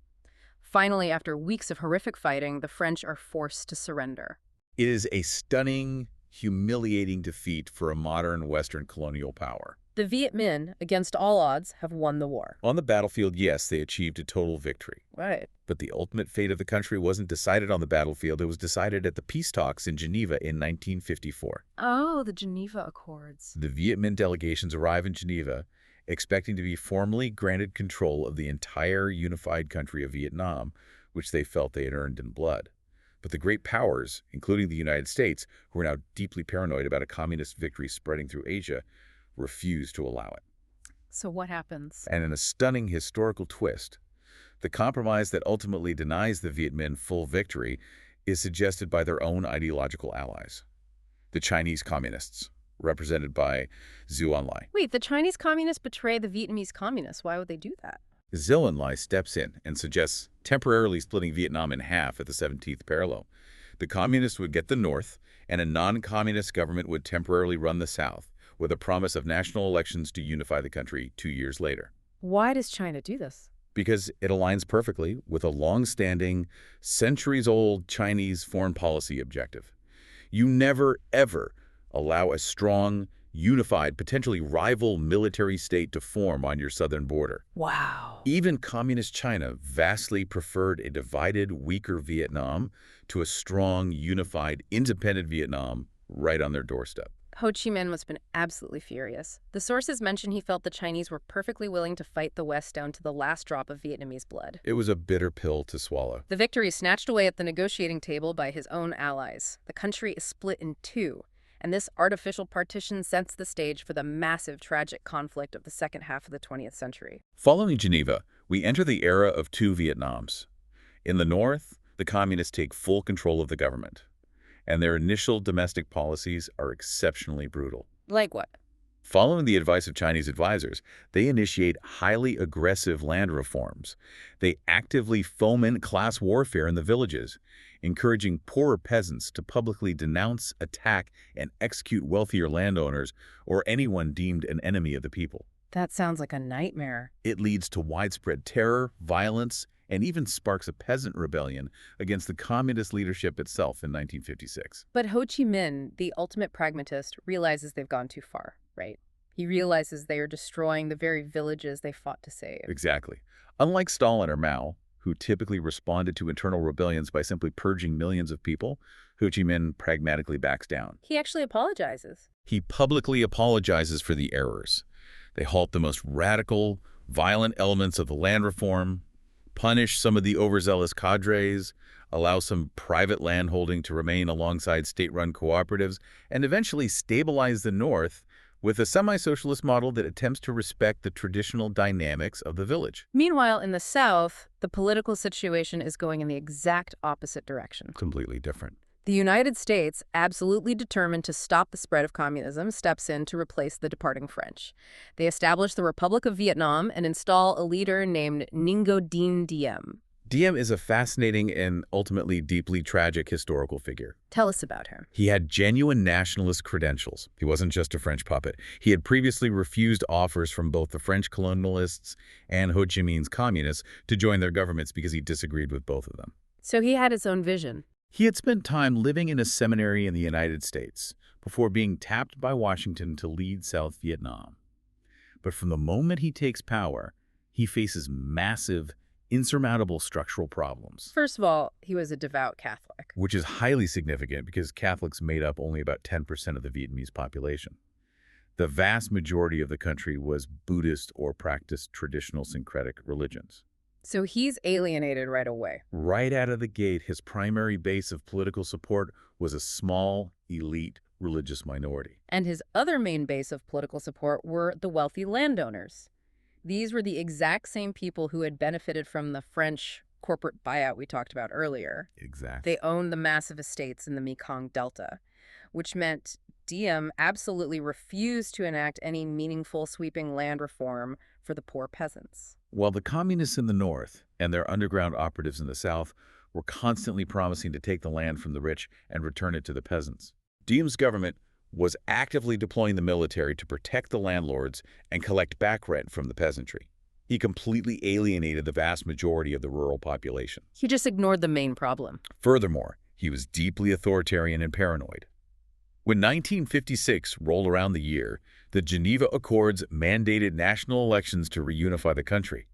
Finally, after weeks of horrific fighting, the French are forced to surrender. It is a stunning, humiliating defeat for a modern Western colonial power. The Viet Minh, against all odds, have won the war. On the battlefield, yes, they achieved a total victory. Right. But the ultimate fate of the country wasn't decided on the battlefield. It was decided at the peace talks in Geneva in 1954. Oh, the Geneva Accords. The Viet Minh delegations arrive in Geneva, expecting to be formally granted control of the entire unified country of Vietnam, which they felt they had earned in blood. But the great powers, including the United States, who were now deeply paranoid about a communist victory spreading through Asia, refused to allow it. So what happens? And in a stunning historical twist, the compromise that ultimately denies the Viet Minh full victory is suggested by their own ideological allies, the Chinese communists, represented by Zhou Enlai. Wait, the Chinese communists betray the Vietnamese communists. Why would they do that? Zhou Enlai steps in and suggests temporarily splitting Vietnam in half at the 17th parallel. The communists would get the north, and a non-communist government would temporarily run the south, with a promise of national elections to unify the country 2 years later. Why does China do this? Because it aligns perfectly with a long-standing, centuries-old Chinese foreign policy objective. You never, ever allow a strong, unified, potentially rival military state to form on your southern border. Wow. Even communist China vastly preferred a divided, weaker Vietnam to a strong, unified, independent Vietnam right on their doorstep. Ho Chi Minh must have been absolutely furious. The sources mention he felt the Chinese were perfectly willing to fight the West down to the last drop of Vietnamese blood. It was a bitter pill to swallow. The victory is snatched away at the negotiating table by his own allies. The country is split in two, And this artificial partition sets the stage for the massive tragic conflict of the second half of the 20th century. Following Geneva, we enter the era of two Vietnams. In the north, the communists take full control of the government, and their initial domestic policies are exceptionally brutal. Like what? Following the advice of Chinese advisors, they initiate highly aggressive land reforms. They actively foment class warfare in the villages, encouraging poorer peasants to publicly denounce, attack, and execute wealthier landowners or anyone deemed an enemy of the people. That sounds like a nightmare. It leads to widespread terror, violence, and even sparks a peasant rebellion against the communist leadership itself in 1956. But Ho Chi Minh, the ultimate pragmatist, realizes they've gone too far, right? He realizes they are destroying the very villages they fought to save. Exactly. Unlike Stalin or Mao, who typically responded to internal rebellions by simply purging millions of people, Ho Chi Minh pragmatically backs down. He actually apologizes. He publicly apologizes for the errors. They halt the most radical, violent elements of the land reform, punish some of the overzealous cadres, allow some private landholding to remain alongside state-run cooperatives, and eventually stabilize the North with a semi-socialist model that attempts to respect the traditional dynamics of the village. Meanwhile, in the South, the political situation is going in the exact opposite direction. Completely different. The United States, absolutely determined to stop the spread of communism, steps in to replace the departing French. They establish the Republic of Vietnam and install a leader named Ngo Dinh Diem. Diem is a fascinating and ultimately deeply tragic historical figure. Tell us about him. He had genuine nationalist credentials. He wasn't just a French puppet. He had previously refused offers from both the French colonialists and Ho Chi Minh's communists to join their governments because he disagreed with both of them. So he had his own vision. He had spent time living in a seminary in the United States before being tapped by Washington to lead South Vietnam. But from the moment he takes power, he faces massive, insurmountable structural problems. First of all, he was a devout Catholic. Which is highly significant because Catholics made up only about 10% of the Vietnamese population. The vast majority of the country was Buddhist or practiced traditional syncretic religions. So he's alienated right away. Right out of the gate, his primary base of political support was a small, elite religious minority. And his other main base of political support were the wealthy landowners. These were the exact same people who had benefited from the French corporate buyout we talked about earlier. Exactly. They owned the massive estates in the Mekong Delta, which meant Diem absolutely refused to enact any meaningful sweeping land reform for the poor peasants. While the communists in the north and their underground operatives in the south were constantly promising to take the land from the rich and return it to the peasants, Diem's government was actively deploying the military to protect the landlords and collect back rent from the peasantry. He completely alienated the vast majority of the rural population. He just ignored the main problem. Furthermore, he was deeply authoritarian and paranoid. When 1956 rolled around the year, the Geneva Accords mandated national elections to reunify the country.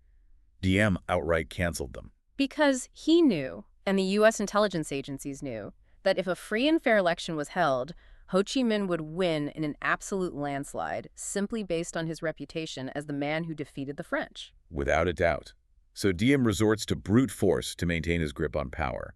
Diem outright canceled them. Because he knew, and the U.S. intelligence agencies knew, that if a free and fair election was held, Ho Chi Minh would win in an absolute landslide simply based on his reputation as the man who defeated the French. Without a doubt. So Diem resorts to brute force to maintain his grip on power.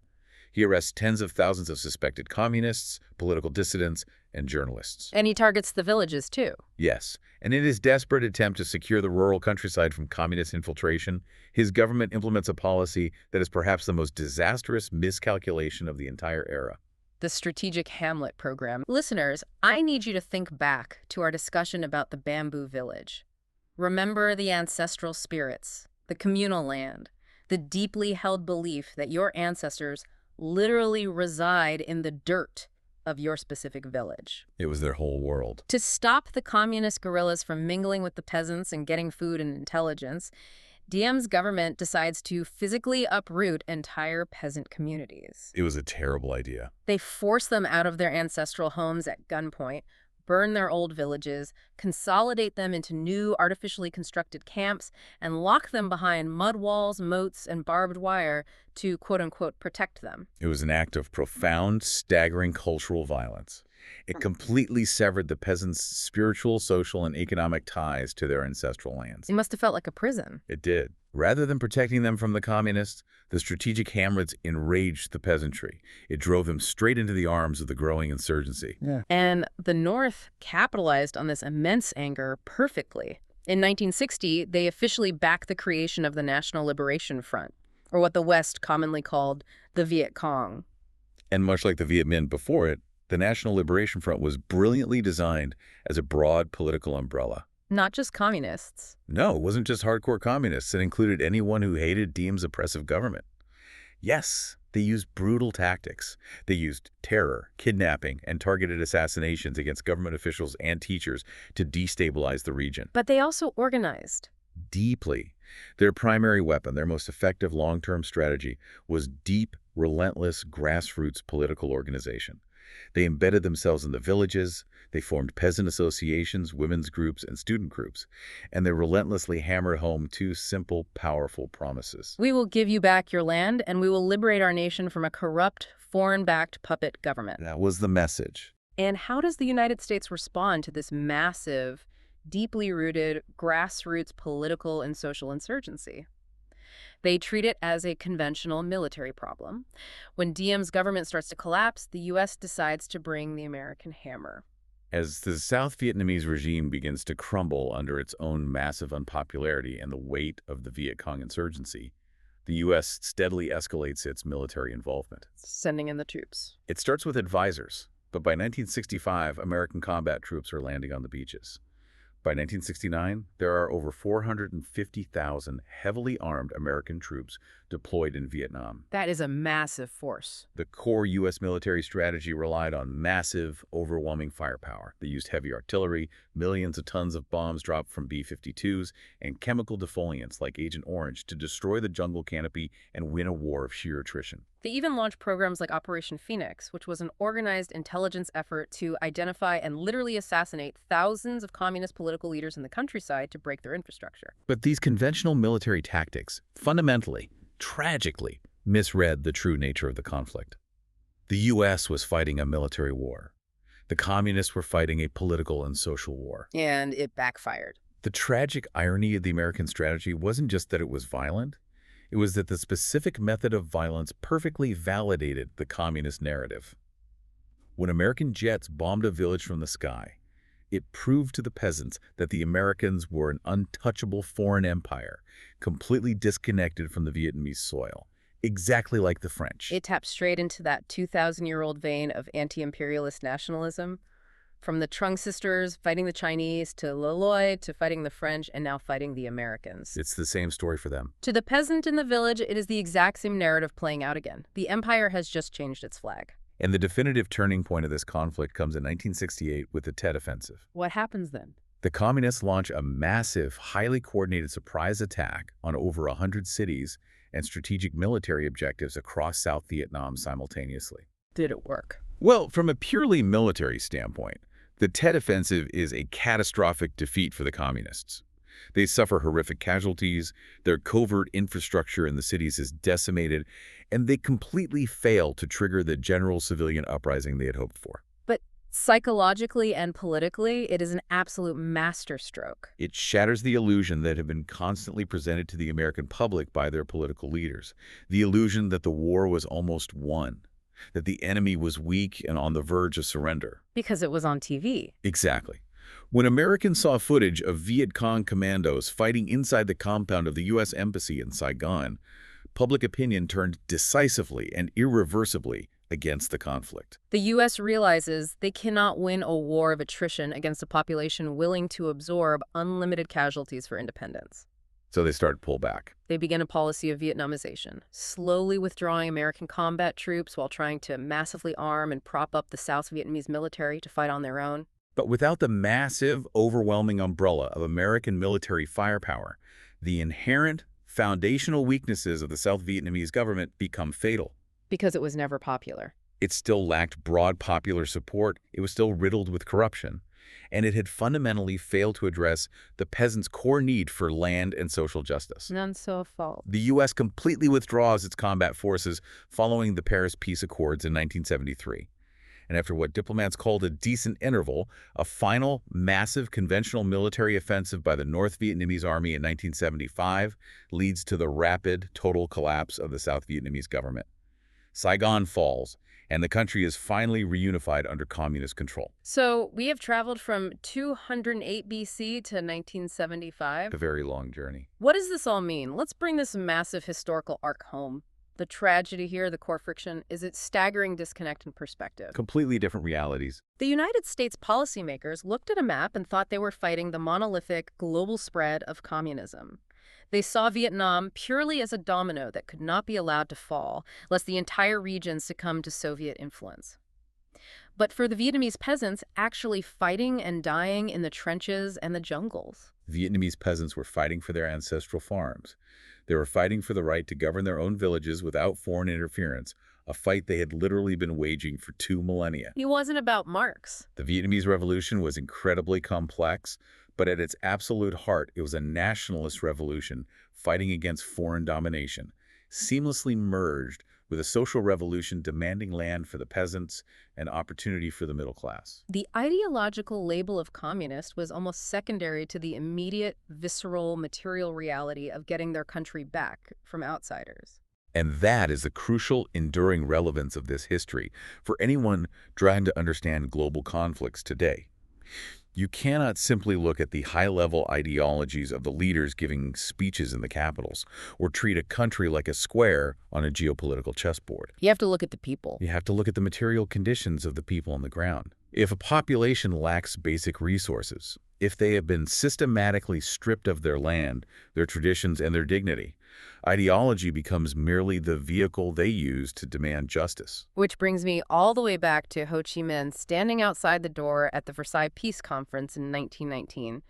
He arrests tens of thousands of suspected communists, political dissidents, and journalists. And he targets the villages, too. Yes, and in his desperate attempt to secure the rural countryside from communist infiltration, his government implements a policy that is perhaps the most disastrous miscalculation of the entire era. The Strategic Hamlet Program. Listeners, I need you to think back to our discussion about the bamboo village. Remember the ancestral spirits, the communal land, the deeply held belief that your ancestors literally reside in the dirt of your specific village. It was their whole world. To stop the communist guerrillas from mingling with the peasants and getting food and intelligence, Diem's government decides to physically uproot entire peasant communities. It was a terrible idea. They force them out of their ancestral homes at gunpoint, burn their old villages, consolidate them into new artificially constructed camps, and lock them behind mud walls, moats, and barbed wire to, quote-unquote, protect them. It was an act of profound, staggering cultural violence. It completely severed the peasants' spiritual, social, and economic ties to their ancestral lands. It must have felt like a prison. It did. Rather than protecting them from the communists, the strategic hamlets enraged the peasantry. It drove them straight into the arms of the growing insurgency. Yeah. And the North capitalized on this immense anger perfectly. In 1960, they officially backed the creation of the National Liberation Front, or what the West commonly called the Viet Cong. And much like the Viet Minh before it, the National Liberation Front was brilliantly designed as a broad political umbrella. Not just communists. No, it wasn't just hardcore communists. It included anyone who hated Diem's oppressive government. Yes, they used brutal tactics. They used terror, kidnapping, and targeted assassinations against government officials and teachers to destabilize the region. But they also organized. Deeply. Their primary weapon, their most effective long-term strategy, was deep, relentless grassroots political organization. They embedded themselves in the villages, they formed peasant associations, women's groups, and student groups, and they relentlessly hammered home two simple, powerful promises. We will give you back your land, and we will liberate our nation from a corrupt, foreign-backed puppet government. That was the message. And how does the United States respond to this massive, deeply rooted, grassroots political and social insurgency? They treat it as a conventional military problem. When Diem's government starts to collapse, the U.S. decides to bring the American hammer. As the South Vietnamese regime begins to crumble under its own massive unpopularity and the weight of the Viet Cong insurgency, the U.S. steadily escalates its military involvement. Sending in the troops. It starts with advisors, but by 1965, American combat troops are landing on the beaches. By 1969, there are over 450,000 heavily armed American troops deployed in Vietnam. That is a massive force. The core U.S. military strategy relied on massive, overwhelming firepower. They used heavy artillery, millions of tons of bombs dropped from B-52s, and chemical defoliants like Agent Orange to destroy the jungle canopy and win a war of sheer attrition. They even launched programs like Operation Phoenix, which was an organized intelligence effort to identify and literally assassinate thousands of communist political leaders in the countryside to break their infrastructure. But these conventional military tactics, fundamentally, tragically, misread the true nature of the conflict. The U.S. was fighting a military war. The communists were fighting a political and social war. And it backfired. The tragic irony of the American strategy wasn't just that it was violent. It was that the specific method of violence perfectly validated the communist narrative. When American jets bombed a village from the sky, it proved to the peasants that the Americans were an untouchable foreign empire, completely disconnected from the Vietnamese soil, exactly like the French. It tapped straight into that 2,000-year-old vein of anti-imperialist nationalism, from the Trung sisters fighting the Chinese, to Loloy, to fighting the French, and now fighting the Americans. It's the same story for them. To the peasant in the village, it is the exact same narrative playing out again. The empire has just changed its flag. And the definitive turning point of this conflict comes in 1968 with the Tet Offensive. What happens then? The communists launch a massive, highly coordinated surprise attack on over 100 cities and strategic military objectives across South Vietnam simultaneously. Did it work? Well, from a purely military standpoint, the Tet Offensive is a catastrophic defeat for the communists. They suffer horrific casualties, their covert infrastructure in the cities is decimated, and they completely fail to trigger the general civilian uprising they had hoped for. But psychologically and politically, it is an absolute masterstroke. It shatters the illusion that had been constantly presented to the American public by their political leaders, the illusion that the war was almost won, that the enemy was weak and on the verge of surrender. Because it was on TV. Exactly. When Americans saw footage of Viet Cong commandos fighting inside the compound of the U.S. Embassy in Saigon, public opinion turned decisively and irreversibly against the conflict. The U.S. realizes they cannot win a war of attrition against a population willing to absorb unlimited casualties for independence. So they started to pull back. They began a policy of Vietnamization, slowly withdrawing American combat troops while trying to massively arm and prop up the South Vietnamese military to fight on their own. But without the massive, overwhelming umbrella of American military firepower, the inherent, foundational weaknesses of the South Vietnamese government become fatal. Because it was never popular. It still lacked broad popular support, it was still riddled with corruption, and it had fundamentally failed to address the peasants' core need for land and social justice. None so fault. The U.S. completely withdraws its combat forces following the Paris Peace Accords in 1973. And after what diplomats called a decent interval, a final, massive conventional military offensive by the North Vietnamese Army in 1975 leads to the rapid, total collapse of the South Vietnamese government. Saigon falls, and the country is finally reunified under communist control. So we have traveled from 208 BC to 1975. A very long journey. What does this all mean? Let's bring this massive historical arc home. The tragedy here, the core friction, is its staggering disconnect in perspective. Completely different realities. The United States policymakers looked at a map and thought they were fighting the monolithic global spread of communism. They saw Vietnam purely as a domino that could not be allowed to fall, lest the entire region succumb to Soviet influence. But for the Vietnamese peasants, actually fighting and dying in the trenches and the jungles. Vietnamese peasants were fighting for their ancestral farms. They were fighting for the right to govern their own villages without foreign interference, a fight they had literally been waging for 2 millennia. It wasn't about Marx. The Vietnamese Revolution was incredibly complex, but at its absolute heart, it was a nationalist revolution fighting against foreign domination, seamlessly merged with a social revolution demanding land for the peasants and opportunity for the middle class. The ideological label of communist was almost secondary to the immediate, visceral, material reality of getting their country back from outsiders. And that is the crucial, enduring relevance of this history for anyone trying to understand global conflicts today. You cannot simply look at the high-level ideologies of the leaders giving speeches in the capitals, or treat a country like a square on a geopolitical chessboard. You have to look at the people. You have to look at the material conditions of the people on the ground. If a population lacks basic resources, if they have been systematically stripped of their land, their traditions, and their dignity, ideology becomes merely the vehicle they use to demand justice. Which brings me all the way back to Ho Chi Minh standing outside the door at the Versailles Peace Conference in 1919.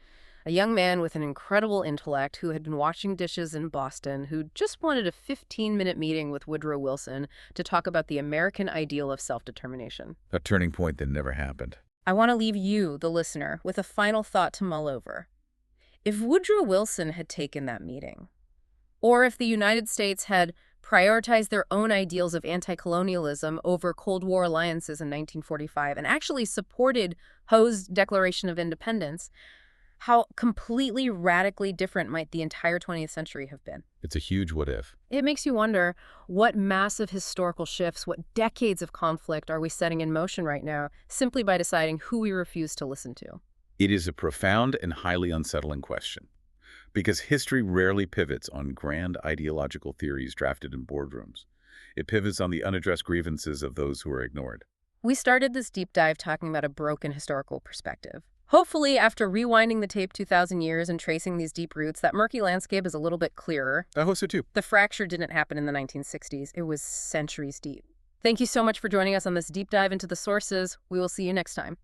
A young man with an incredible intellect who had been washing dishes in Boston, who just wanted a 15-minute meeting with Woodrow Wilson to talk about the American ideal of self-determination. A turning point that never happened. I want to leave you, the listener, with a final thought to mull over. If Woodrow Wilson had taken that meeting, or if the United States had prioritized their own ideals of anti-colonialism over Cold War alliances in 1945 and actually supported Ho's Declaration of Independence, how completely radically different might the entire 20th century have been? It's a huge what if. It makes you wonder, what massive historical shifts, what decades of conflict are we setting in motion right now simply by deciding who we refuse to listen to? It is a profound and highly unsettling question, because history rarely pivots on grand ideological theories drafted in boardrooms. It pivots on the unaddressed grievances of those who are ignored. We started this deep dive talking about a broken historical perspective. Hopefully, after rewinding the tape 2,000 years and tracing these deep roots, that murky landscape is a little bit clearer. I hope so too. The fracture didn't happen in the 1960s. It was centuries deep. Thank you so much for joining us on this deep dive into the sources. We will see you next time.